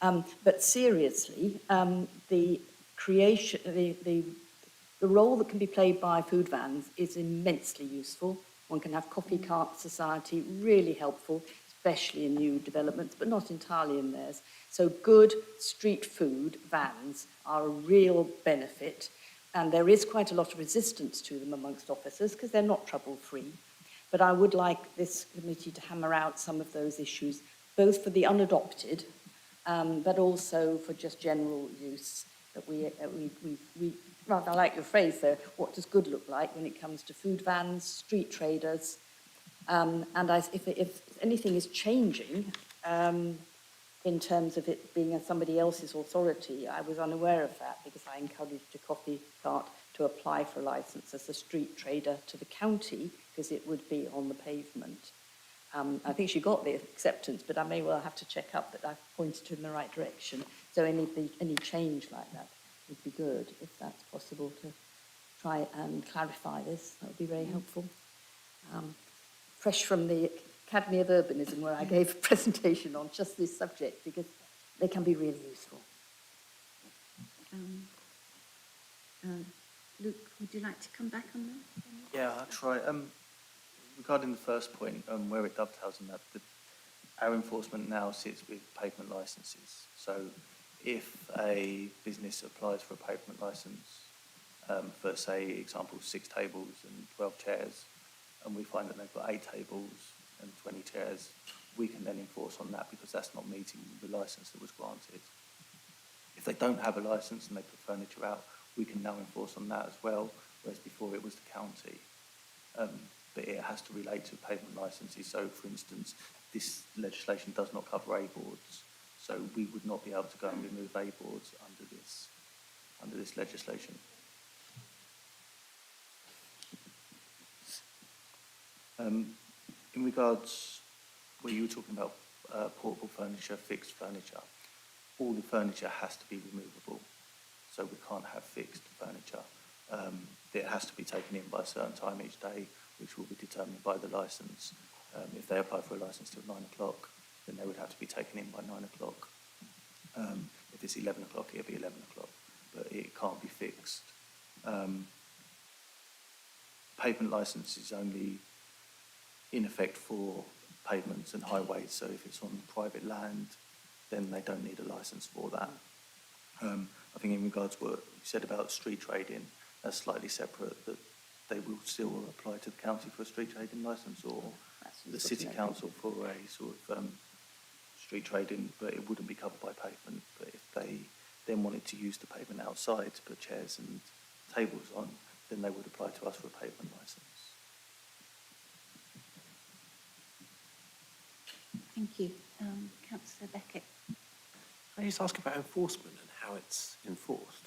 But seriously, the creation, the role that can be played by food vans is immensely useful. One can have coffee cart society, really helpful, especially in new developments, but not entirely in theirs. So good street food vans are a real benefit, and there is quite a lot of resistance to them amongst officers because they're not trouble-free. But I would like this committee to hammer out some of those issues, both for the unadopted, but also for just general use. That we rather, I like your phrase there, what does good look like when it comes to food vans, street traders, and if anything is changing in terms of it being somebody else's authority, I was unaware of that because I encouraged a coffee cart to apply for a licence as a street trader to the county because it would be on the pavement. I think she got the acceptance, but I may well have to check up that I've pointed her in the right direction. So any change like that would be good, if that's possible, to try and clarify this. That would be very helpful. Fresh from the Academy of Urbanism, where I gave a presentation on just this subject, because they can be really useful. Luke, would you like to come back on that? Yeah, I'll try. Regarding the first point, where it dovetails on that, our enforcement now sits with pavement licences. So if a business applies for a pavement licence for, say, example, 6 tables and 12 chairs, and we find that they've got 8 tables and 20 chairs, we can then enforce on that because that's not meeting the licence that was granted. If they don't have a licence and they put furniture out, we can now enforce on that as well, whereas before it was the county. But it has to relate to pavement licences. So, for instance, this legislation does not cover A-boards, so we would not be able to go and remove A-boards under this legislation. In regards, where you were talking about portable furniture, fixed furniture, all the furniture has to be removable, so we can't have fixed furniture. It has to be taken in by a certain time each day, which will be determined by the licence. If they apply for a licence till 9 o'clock, then they would have to be taken in by 9 o'clock. If it's 11 o'clock, it'll be 11 o'clock, but it can't be fixed. Pavement licence is only in effect for pavements and highways, so if it's on private land, then they don't need a licence for that. I think in regards to what you said about street trading, that's slightly separate, that they will still apply to the county for a street trading licence, or the city council for a sort of street trading, but it wouldn't be covered by pavement. But if they then wanted to use the pavement outside to put chairs and tables on, then they would apply to us for a pavement licence. Thank you. Councillor Beckett. Can I just ask about enforcement and how it's enforced?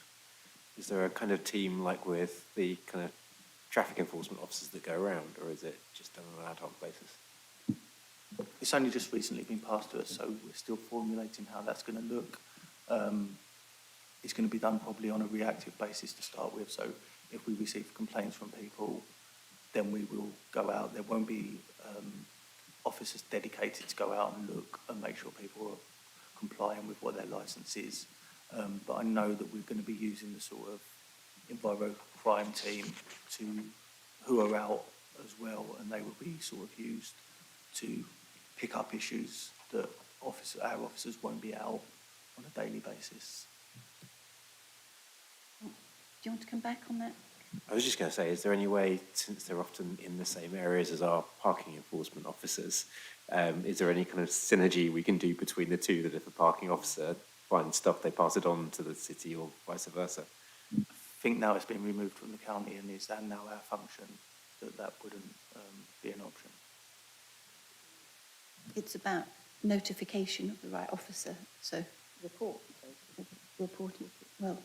Is there a kind of team like with the kind of traffic enforcement officers that go around, or is it just done on an ad hoc basis? It's only just recently been passed to us, so we're still formulating how that's going to look. It's going to be done probably on a reactive basis to start with, so if we receive complaints from people, then we will go out. There won't be officers dedicated to go out and look and make sure people are complying with what their licence is. But I know that we're going to be using the sort of enviro crime team who are out as well, and they will be sort of used to pick up issues that our officers won't be out on a daily basis. Do you want to come back on that? I was just going to say, is there any way, since they're often in the same areas as our parking enforcement officers, is there any kind of synergy we can do between the two, that if a parking officer finds stuff, they pass it on to the city or vice versa? I think now it's been removed from the county and is now our function, that wouldn't be an option. It's about notification of the right officer, so reporting. Well,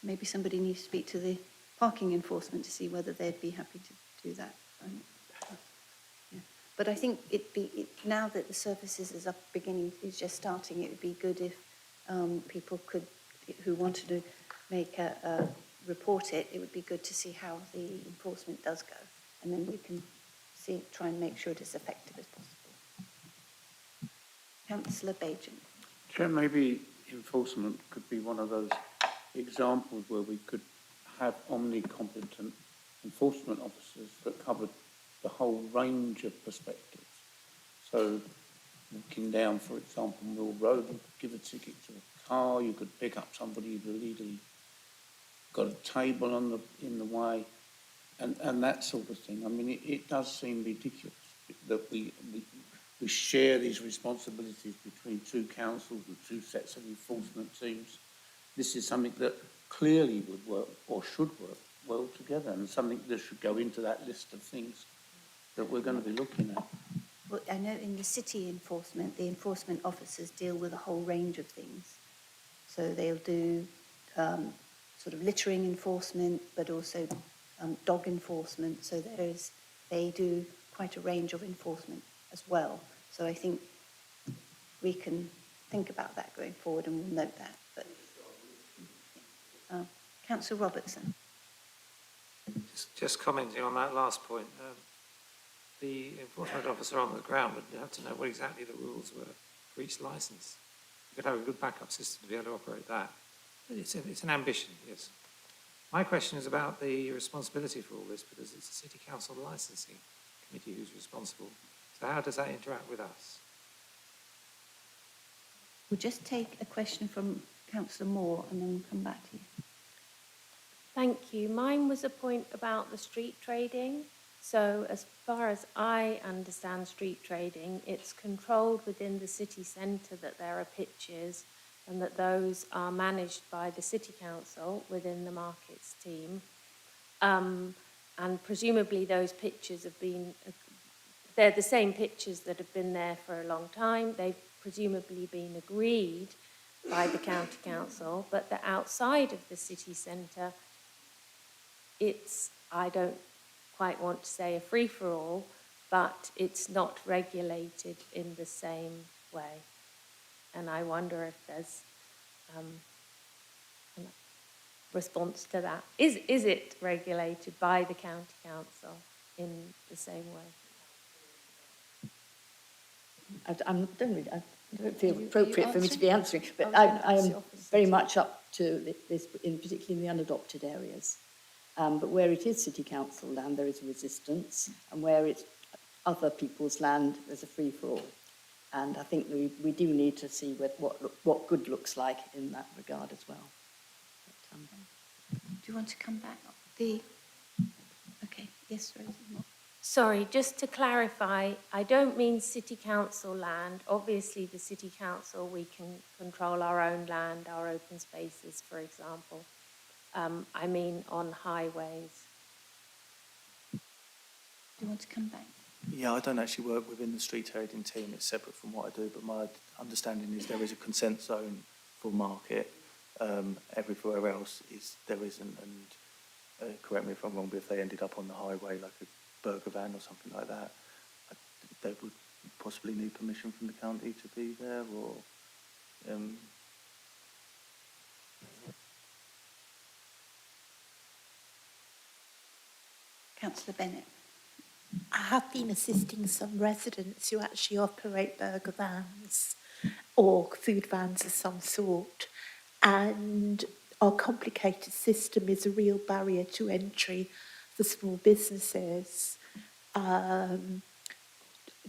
maybe somebody needs to speak to the parking enforcement to see whether they'd be happy to do that. Yeah. But I think now that the services is just starting, it would be good if people could, who wanted to make report it, it would be good to see how the enforcement does go, and then we can try and make sure it is as effective as possible. Councillor Bajan. Chair, maybe enforcement could be one of those examples where we could have omnicompetent enforcement officers that covered the whole range of perspectives. So, walking down, for example, Mill Road, you could give a ticket to a car, you could pick up somebody who'd illegally got a table in the way, and that sort of thing. I mean, it does seem ridiculous that we share these responsibilities between two councils and two sets of enforcement teams. This is something that clearly would work, or should work, well together, and something that should go into that list of things that we're going to be looking at. Well, I know in the city enforcement, the enforcement officers deal with a whole range of things. So they'll do sort of littering enforcement, but also dog enforcement. So they do quite a range of enforcement as well. So I think we can think about that going forward, and we'll note that. But Councillor Robertson. Just commenting on that last point, the enforcement officer on the ground would have to know what exactly the rules were for each licence. You could have a good backup system to be able to operate that. But it's an ambition, yes. My question is about the responsibility for all this, because it's a city council licensing committee who's responsible. So how does that interact with us? We'll just take a question from Councillor Moore and then we'll come back to you. Thank you. Mine was a point about the street trading. So as far as I understand street trading, it's controlled within the city centre that there are pitches, and that those are managed by the city council within the markets team. And presumably those pitches have been, they're the same pitches that have been there for a long time. They've presumably been agreed by the county council, but the outside of the city centre, it's, I don't quite want to say a free-for-all, but it's not regulated in the same way. And I wonder if there's a response to that. Is it regulated by the county council in the same way? I don't feel appropriate for me to be answering, but I am very much up to this, particularly in the unadopted areas. But where it is city council land, there is resistance, and where it's other people's land, there's a free-for-all. And I think we do need to see what good looks like in that regard as well. But, Do you want to come back? Okay, yes, Rosie. Sorry, just to clarify, I don't mean city council land. Obviously, the city council, we can control our own land, our open spaces, for example. I mean on highways. Do you want to come back? Yeah, I don't actually work within the street trading team. It's separate from what I do, but my understanding is there is a consent zone for market. Everywhere else there isn't, and correct me if I'm wrong, but if they ended up on the highway like a burger van or something like that, they would possibly need permission from the county to be there, or Councillor Bennett. I have been assisting some residents who actually operate burger vans or food vans of some sort, and our complicated system is a real barrier to entry for small businesses.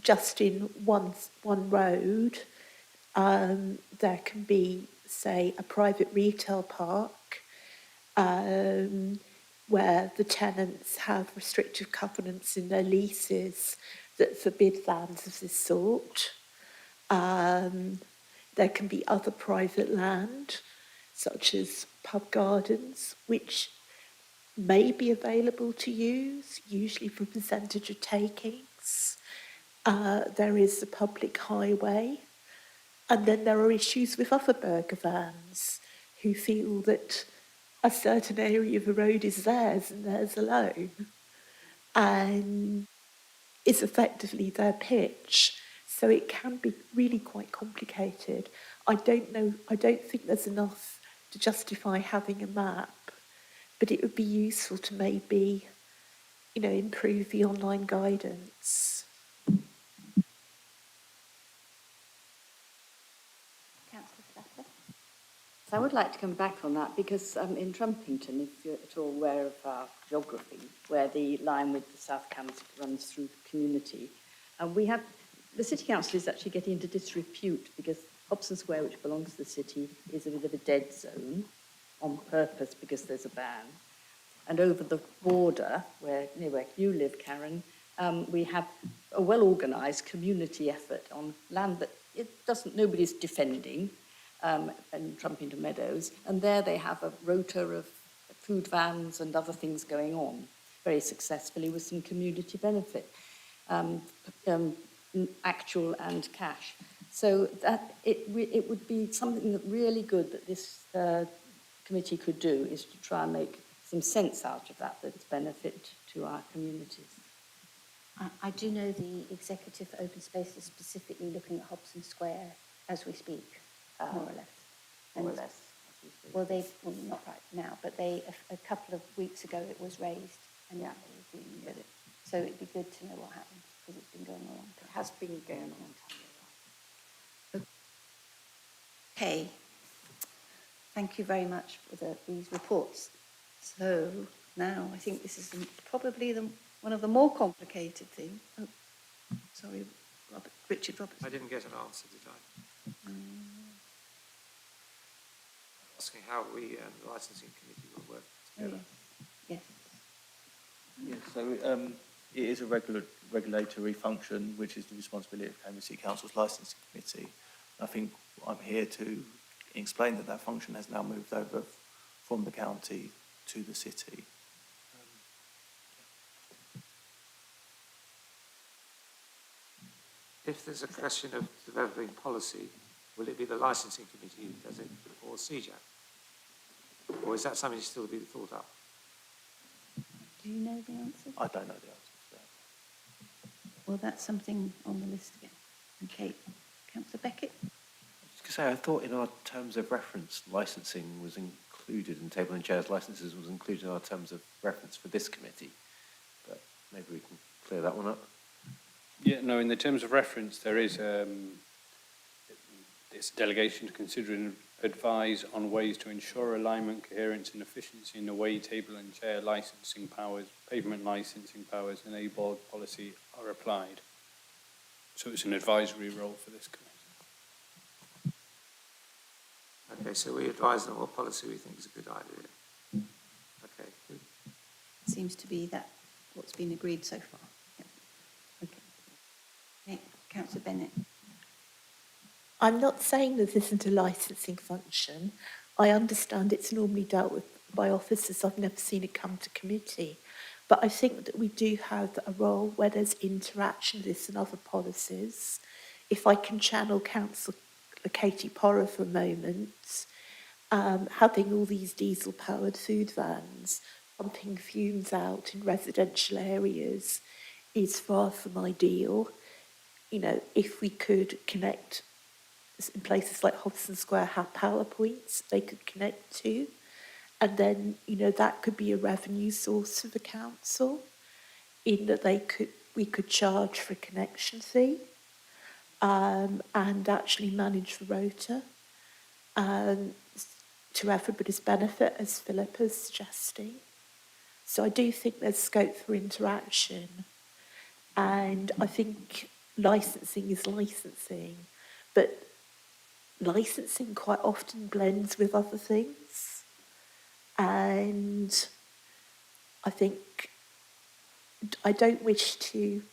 Just in one road, there can be, say, a private retail park where the tenants have restrictive covenants in their leases that forbid vans of this sort. There can be other private land, such as pub gardens, which may be available to use, usually for percentage of takings. There is the public highway, and then there are issues with other burger vans who feel that a certain area of the road is theirs and theirs alone, and is effectively their pitch. So it can be really quite complicated. I don't think there's enough to justify having a map, but it would be useful to maybe, improve the online guidance. Councillor Slater. So I would like to come back on that because in Trumpington, if you're at all aware of our geography, where the line with the South Cambs runs through the community, the City Council is actually getting into disrepute because Hobson Square, which belongs to the city, is a bit of a dead zone on purpose because there's a ban. And over the border, near where you live, Karen, we have a well-organised community effort on land that nobody's defending, in Trumpington Meadows, and there they have a rota of food vans and other things going on very successfully with some community benefit, actual and cash. So that it would be something that really good that this committee could do, is to try and make some sense out of that's benefit to our communities. I do know the Executive for Open Space is specifically looking at Hobson Square as we speak, more or less. More or less. Well, not right now, but a couple of weeks ago it was raised, and now they're dealing with it. So it'd be good to know what happened, because it's been going on a long time. It has been going on a long time. Okay. Thank you very much for these reports. So now I think this is probably one of the more complicated things. Oh, sorry, Richard Roberts. I didn't get an answer, did I? Asking how we, the licensing committee, will work together. Yes. yeah, so it is a regulatory function, which is the responsibility of Cambridge City Council's licensing committee. I think I'm here to explain that function has now moved over from the county to the city. If there's a question of developing policy, will it be the licensing committee who does it, or CJAC? Or is that something still to be thought up? Do you know the answer? I don't know the answer to that. Well, that's something on the list again. Okay. Councillor Beckett? I thought in our terms of reference, licensing was included, and table and chairs licenses was included in our terms of reference for this committee. But maybe we can clear that one up. Yeah, no, in the terms of reference, there is this delegation to consider and advise on ways to ensure alignment, coherence and efficiency in the way table and chair licensing powers, pavement licensing powers and A-board policy are applied. So it's an advisory role for this committee. Okay, so we advise on what policy we think is a good idea. Okay, good. Seems to be that what's been agreed so far. Yep. Okay. Okay. Councillor Bennett. I'm not saying that this isn't a licensing function. I understand it's normally dealt with by officers. I've never seen it come to committee. But I think that we do have a role where there's interaction with this and other policies. If I can channel Councillor Katie Porrer for a moment, having all these diesel-powered food vans pumping fumes out in residential areas is far from ideal. You know, if we could connect in places like Hobson Square have power points they could connect to, and then, you know, that could be a revenue source for the council in that we could charge for a connection fee, and actually manage the rota to everybody's benefit, as Philippa's suggesting. So I do think there's scope for interaction, and I think licensing is licensing, but licensing quite often blends with other things, and I think I don't wish to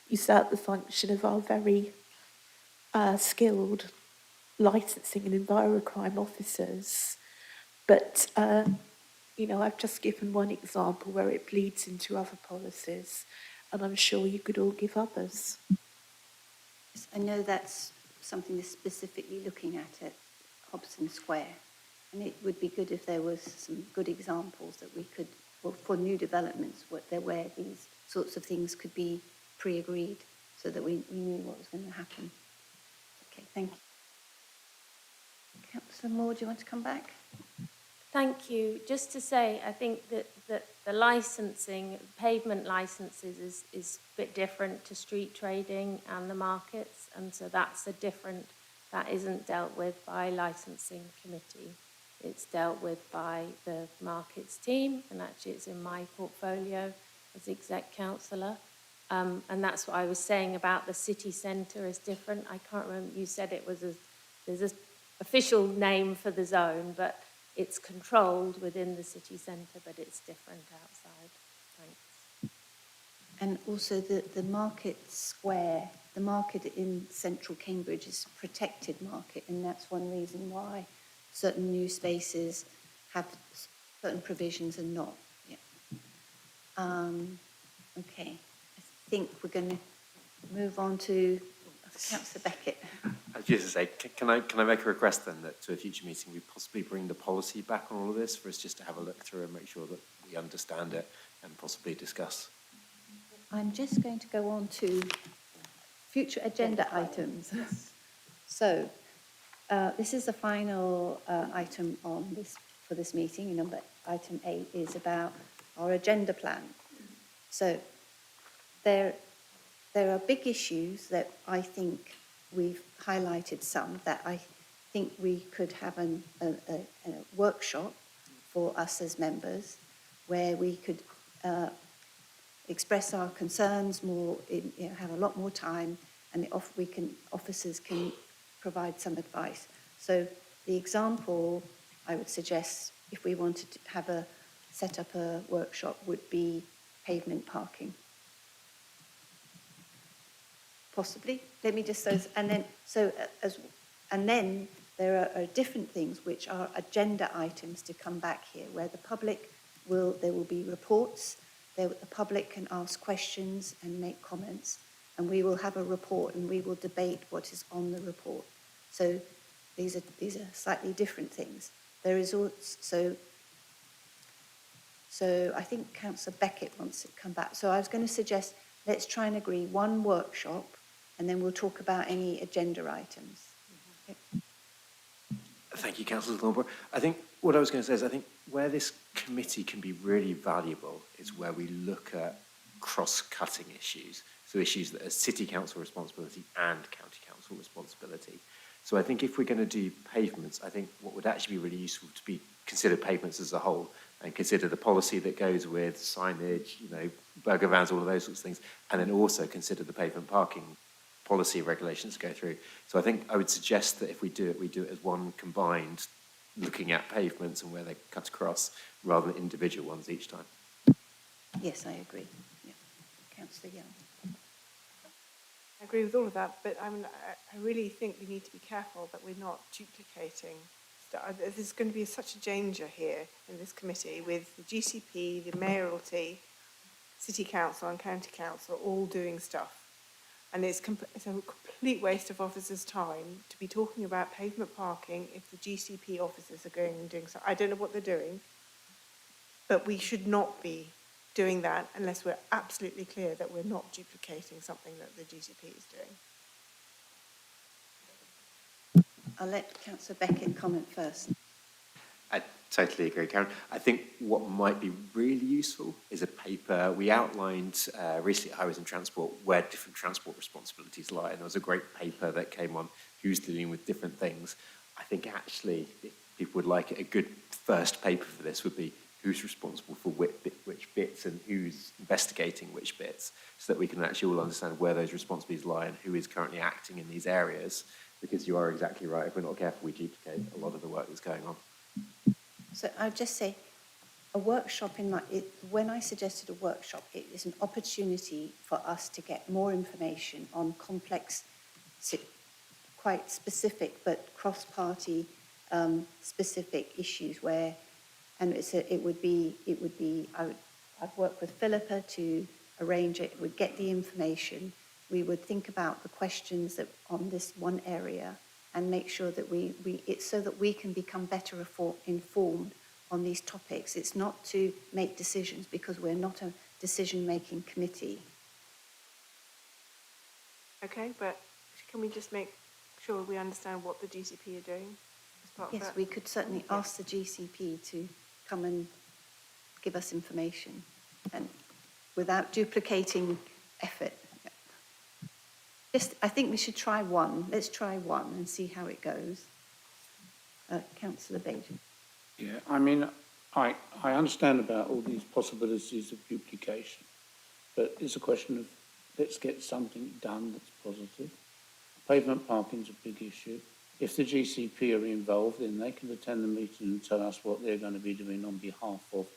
usurp the function of our very skilled licensing and envirocrime officers, but you know, I've just given one example where it bleeds into other policies, and I'm sure you could all give others. I know that's something they're specifically looking at Hobson Square, and it would be good if there was some good examples that we could, well, for new developments, where these sorts of things could be pre-agreed so that we knew what was going to happen. Okay, thank you. Councillor Moore, do you want to come back? Thank you. Just to say, I think that the licensing, pavement licenses is a bit different to street trading and the markets, and so that isn't dealt with by licensing committee. It's dealt with by the markets team, and actually it's in my portfolio as exec councillor. And that's what I was saying about the city centre is different. I can't remember, you said it was there's an official name for the zone, but it's controlled within the city centre, but it's different outside. Thanks. And also the market square, the market in central Cambridge is a protected market, and that's one reason why certain new spaces have certain provisions and not. Yeah. Okay, I think we're going to move on to Councillor Beckett. I was just to say, can I make a request then that to a future meeting we possibly bring the policy back on all of this for us just to have a look through and make sure that we understand it and possibly discuss? I'm just going to go on to future agenda items. So, this is the final item on this for this meeting. Number item 8 is about our agenda plan. So, there are big issues that I think we've highlighted some that I think we could have a workshop for us as members where we could express our concerns more, have a lot more time, and officers can provide some advice. So the example I would suggest if we wanted to set up a workshop would be pavement parking. Possibly. Let me just and then there are different things which are agenda items to come back here, where there will be reports. The public can ask questions and make comments, and we will have a report and we will debate what is on the report. So these are slightly different things. There is also. So I think Councillor Beckett wants to come back. So I was going to suggest let's try and agree one workshop, and then we'll talk about any agenda items. Okay. Thank you, Councillor Thornborough. I think what I was going to say is I think where this committee can be really valuable is where we look at cross-cutting issues, so issues that are city council responsibility and county council responsibility. So I think if we're going to do pavements, I think what would actually be really useful to be consider pavements as a whole and consider the policy that goes with signage, burger vans, all of those sorts of things, and then also consider the pavement parking policy regulations to go through. So I think I would suggest that if we do it as one combined, looking at pavements and where they cut across, rather than individual ones each time. Yes, I agree. Yeah. Councillor Young. I agree with all of that, but I really think we need to be careful that we're not duplicating stuff. There's going to be such a danger here in this committee with the GCP, the mayoralty, city council and county council all doing stuff. And it's a complete waste of officers' time to be talking about pavement parking if the GCP officers are going and doing so. I don't know what they're doing, but we should not be doing that unless we're absolutely clear that we're not duplicating something that the GCP is doing. I'll let Councillor Beckett comment first. I totally agree, Karen. I think what might be really useful is a paper. We outlined recently at Highways and Transport where different transport responsibilities lie, and there was a great paper that came on who's dealing with different things. I think actually, if people would like it, a good first paper for this would be who's responsible for which bits and who's investigating which bits, so that we can actually all understand where those responsibilities lie and who is currently acting in these areas. Because you are exactly right, if we're not careful, we duplicate a lot of the work that's going on. So I'll just say, a workshop when I suggested a workshop, it is an opportunity for us to get more information on complex, quite specific but cross-party specific issues where, and I'd work with Philippa to arrange it, we'd get the information, we would think about the questions that on this one area and make sure that it's so that we can become better informed on these topics. It's not to make decisions because we're not a decision-making committee. Okay, but can we just make sure we understand what the GCP are doing as part of Yes, that? we could certainly ask the GCP to come and give us information and without duplicating effort. I think we should try one. Let's try one and see how it goes. Councillor Bajan. Yeah, I mean, I understand about all these possibilities of duplication, but it's a question of let's get something done that's positive. Pavement parking's a big issue. If the GCP are involved, then they can attend the meeting and tell us what they're going to be doing on behalf of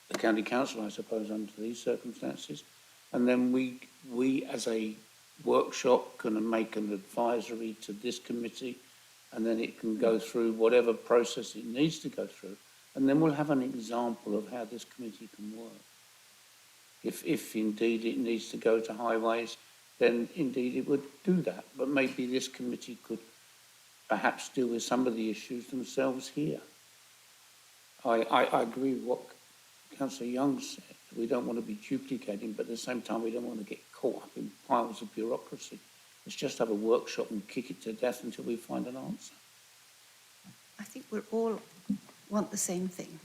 the county council, I suppose, under these circumstances. And then we as a workshop can make an advisory to this committee, and then it can go through whatever process it needs to go through, and then we'll have an example of how this committee can work. If indeed it needs to go to highways, then indeed it would do that, but maybe this committee could perhaps deal with some of the issues themselves here. I agree with what Councillor Young said. We don't want to be duplicating, but at the same time, we don't want to get caught up in piles of bureaucracy. Let's just have a workshop and kick it to death until we find an answer. I think we all want the same thing.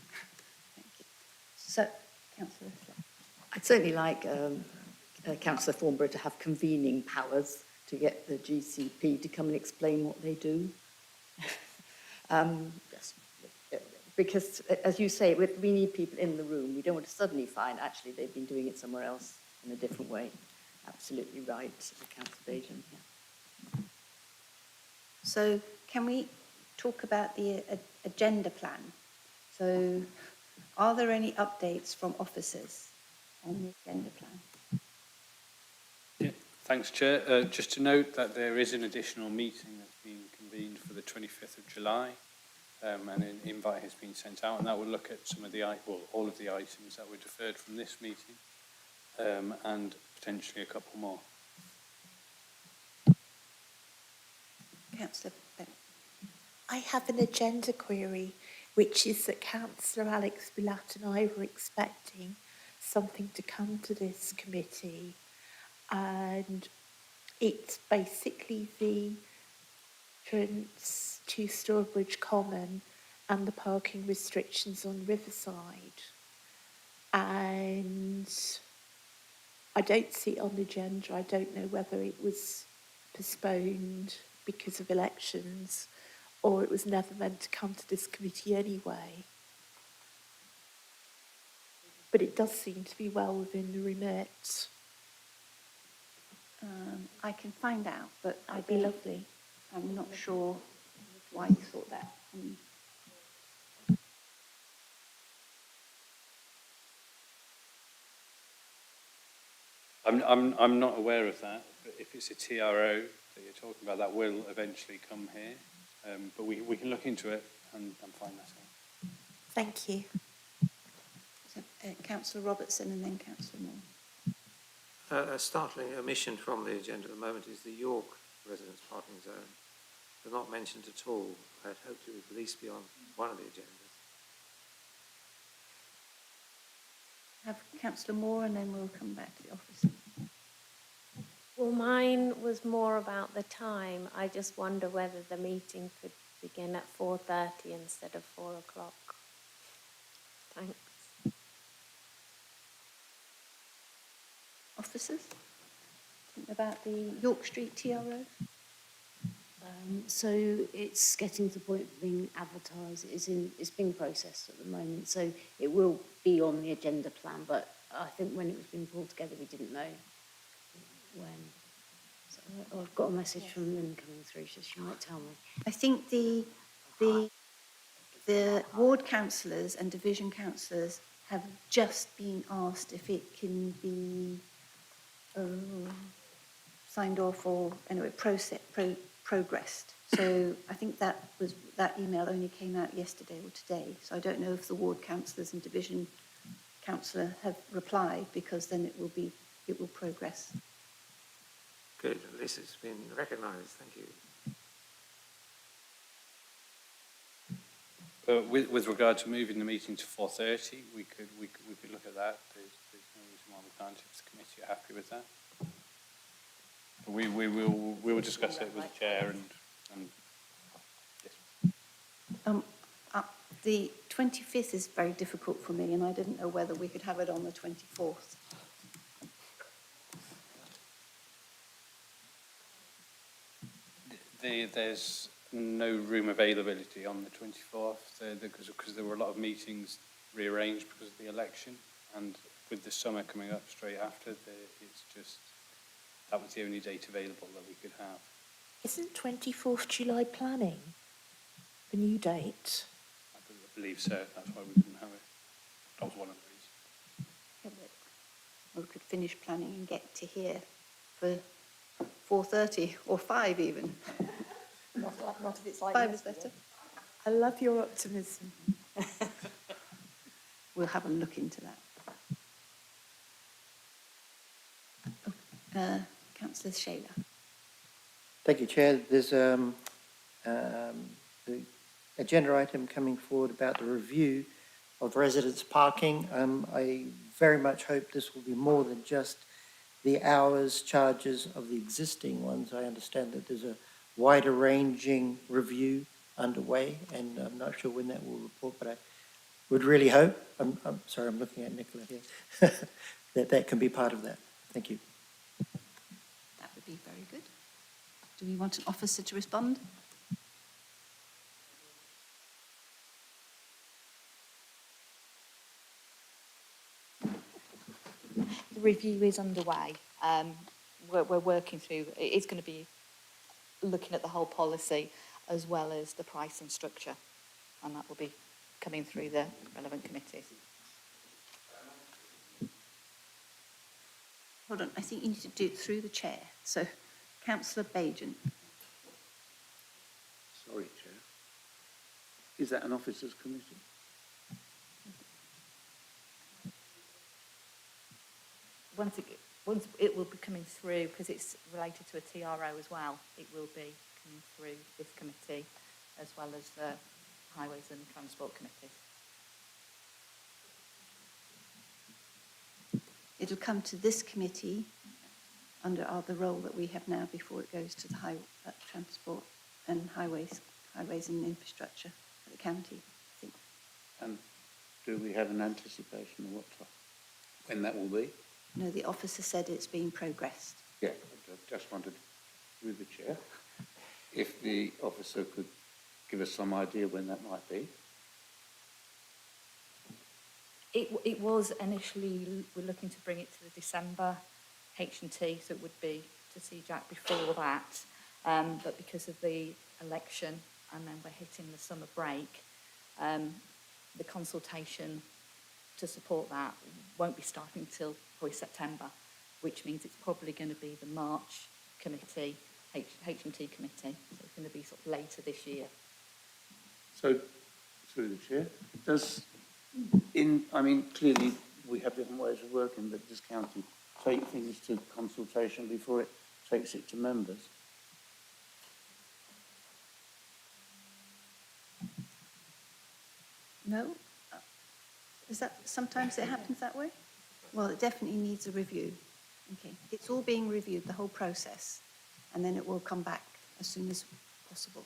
Thank you. So, Councillor Slade. I'd certainly like Councillor Thornborough to have convening powers to get the GCP to come and explain what they do. Because, as you say, we need people in the room. We don't want to suddenly find, actually, they've been doing it somewhere else in a different way. Absolutely right, Councillor Bajan. Yeah. So can we talk about the agenda plan? So are there any updates from officers on the agenda plan? Yeah, thanks, Chair. Just to note that there is an additional meeting that's been convened for the 25th of July, and an invite has been sent out, and that will look at some of the, all of the items that were deferred from this meeting, and potentially a couple more. Councillor Bennett. I have an agenda query, which is that Councillor Alex Billat and I were expecting something to come to this committee, and it's basically the entrance to Stourbridge Common and the parking restrictions on Riverside. And I don't see it on the agenda. I don't know whether it was postponed because of elections or it was never meant to come to this committee anyway. But it does seem to be well within the remit. I can find out, but That'd be lovely. I'm not sure why you thought that. I'm not aware of that, but if it's a TRO that you're talking about, that will eventually come here. But we can look into it and find that out. Thank you. So, Councillor Robertson and then Councillor Moore. A startling omission from the agenda at the moment is the York residence parking zone. They're not mentioned at all. I'd hoped it would at least be on one of the agendas. Have Councillor Moore and then we'll come back to the office. Well, mine was more about the time. I just wonder whether the meeting could begin at 4:30 instead of 4 o'clock. Thanks. Officers? About the York Street TRO? So it's getting to the point of being advertised. It's being processed at the moment, so it will be on the agenda plan. But I think when it was being pulled together, we didn't know when. So I've got a message from Lynn coming through, so she might tell me. I think the ward councillors and division councillors have just been asked if it can be signed off or anyway progressed. So I think that email only came out yesterday or today. So I don't know if the ward councillors and division councillor have replied, because then it will progress. Good, at least it's been recognised. Thank you. With regard to moving the meeting to 4:30, we could look at that. There's no reason why we can't. If the committee are happy with that, we will discuss it with the chair and yes. The 25th is very difficult for me, and I didn't know whether we could have it on the 24th. There's no room availability on the 24th because there were a lot of meetings rearranged because of the election, and with the summer coming up straight after, it's just that was the only date available that we could have. Isn't 24th July planning the new date? I believe so. That's why we didn't have it. That was one of the reasons. Yeah, but we could finish planning and get to here for 4:30 or 5 even. Not if it's like 5 is better. I love your optimism. We'll have a look into that. Councillor Shayla. Thank you, Chair. There's the agenda item coming forward about the review of residence parking. I very much hope this will be more than just the hours charges of the existing ones. I understand that there's a wider ranging review underway, and I'm not sure when that will report, but I would really hope, I'm sorry, I'm looking at Nicola here, that can be part of that. Thank you. That would be very good. Do we want an officer to respond? The review is underway. We're working through, it's going to be looking at the whole policy as well as the pricing structure, and that will be coming through the relevant committees. Hold on, I think you need to do it through the chair. So, Councillor Bajan. Sorry, Chair. Is that an officers' committee? Once it will be coming through, because it's related to a TRO as well, it will be coming through this committee as well as the Highways and Transport Committees. It'll come to this committee under the role that we have now before it goes to the Transport and Highways and Infrastructure at the county, I think. And do we have an anticipation of when that will be? No, the officer said it's being progressed. Yeah, I just wondered, through the chair, if the officer could give us some idea when that might be. It was initially, we're looking to bring it to the December H&T, so it would be to see Jack before that, but because of the election and then we're hitting the summer break, the consultation to support that won't be starting until probably September, which means it's probably going to be the March committee, HMT committee, so it's going to be sort of later this year. So, through the chair, clearly we have different ways of working, but does county take things to consultation before it takes it to members? No? Is that, sometimes it happens that way? Well, it definitely needs a review. Okay, it's all being reviewed, the whole process, and then it will come back as soon as possible.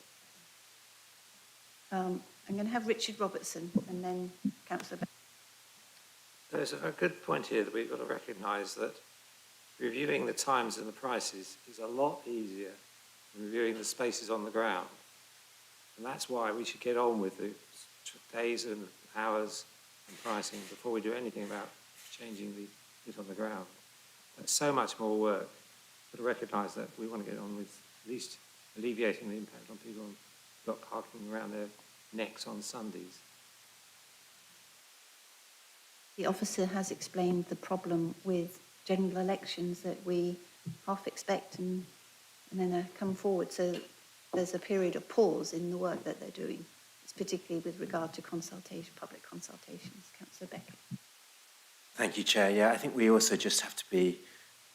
I'm going to have Richard Robertson and then Councillor Beck. There's a good point here that we've got to recognise that reviewing the times and the prices is a lot easier than reviewing the spaces on the ground. And that's why we should get on with the days and hours and pricing before we do anything about changing the bit on the ground. That's so much more work. But to recognise that we want to get on with at least alleviating the impact on people not parking around their necks on Sundays. The officer has explained the problem with general elections that we half expect and then come forward. So there's a period of pause in the work that they're doing. It's particularly with regard to consultation, public consultations. Councillor Beck. Thank you, Chair. Yeah, I think we also just have to be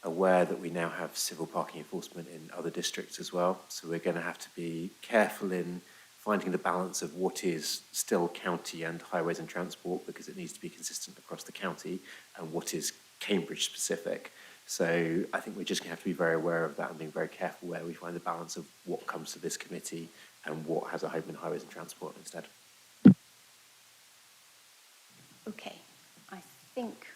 aware that we now have civil parking enforcement in other districts as well. So we're going to have to be careful in finding the balance of what is still county and highways and transport, because it needs to be consistent across the county, and what is Cambridge specific. So I think we're just going to have to be very aware of that and being very careful where we find the balance of what comes to this committee and what has a home in highways and transport instead. Okay, I think...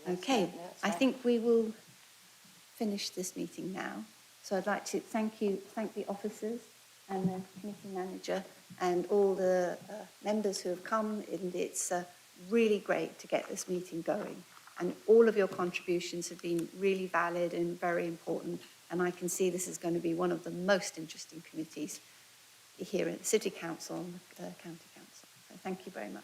Okay, I think we will finish this meeting now. So I'd like to thank the officers and the committee manager and all the members who have come. And it's really great to get this meeting going. And all of your contributions have been really valid and very important. And I can see this is going to be one of the most interesting committees here at the City Council and the County Council. So thank you very much.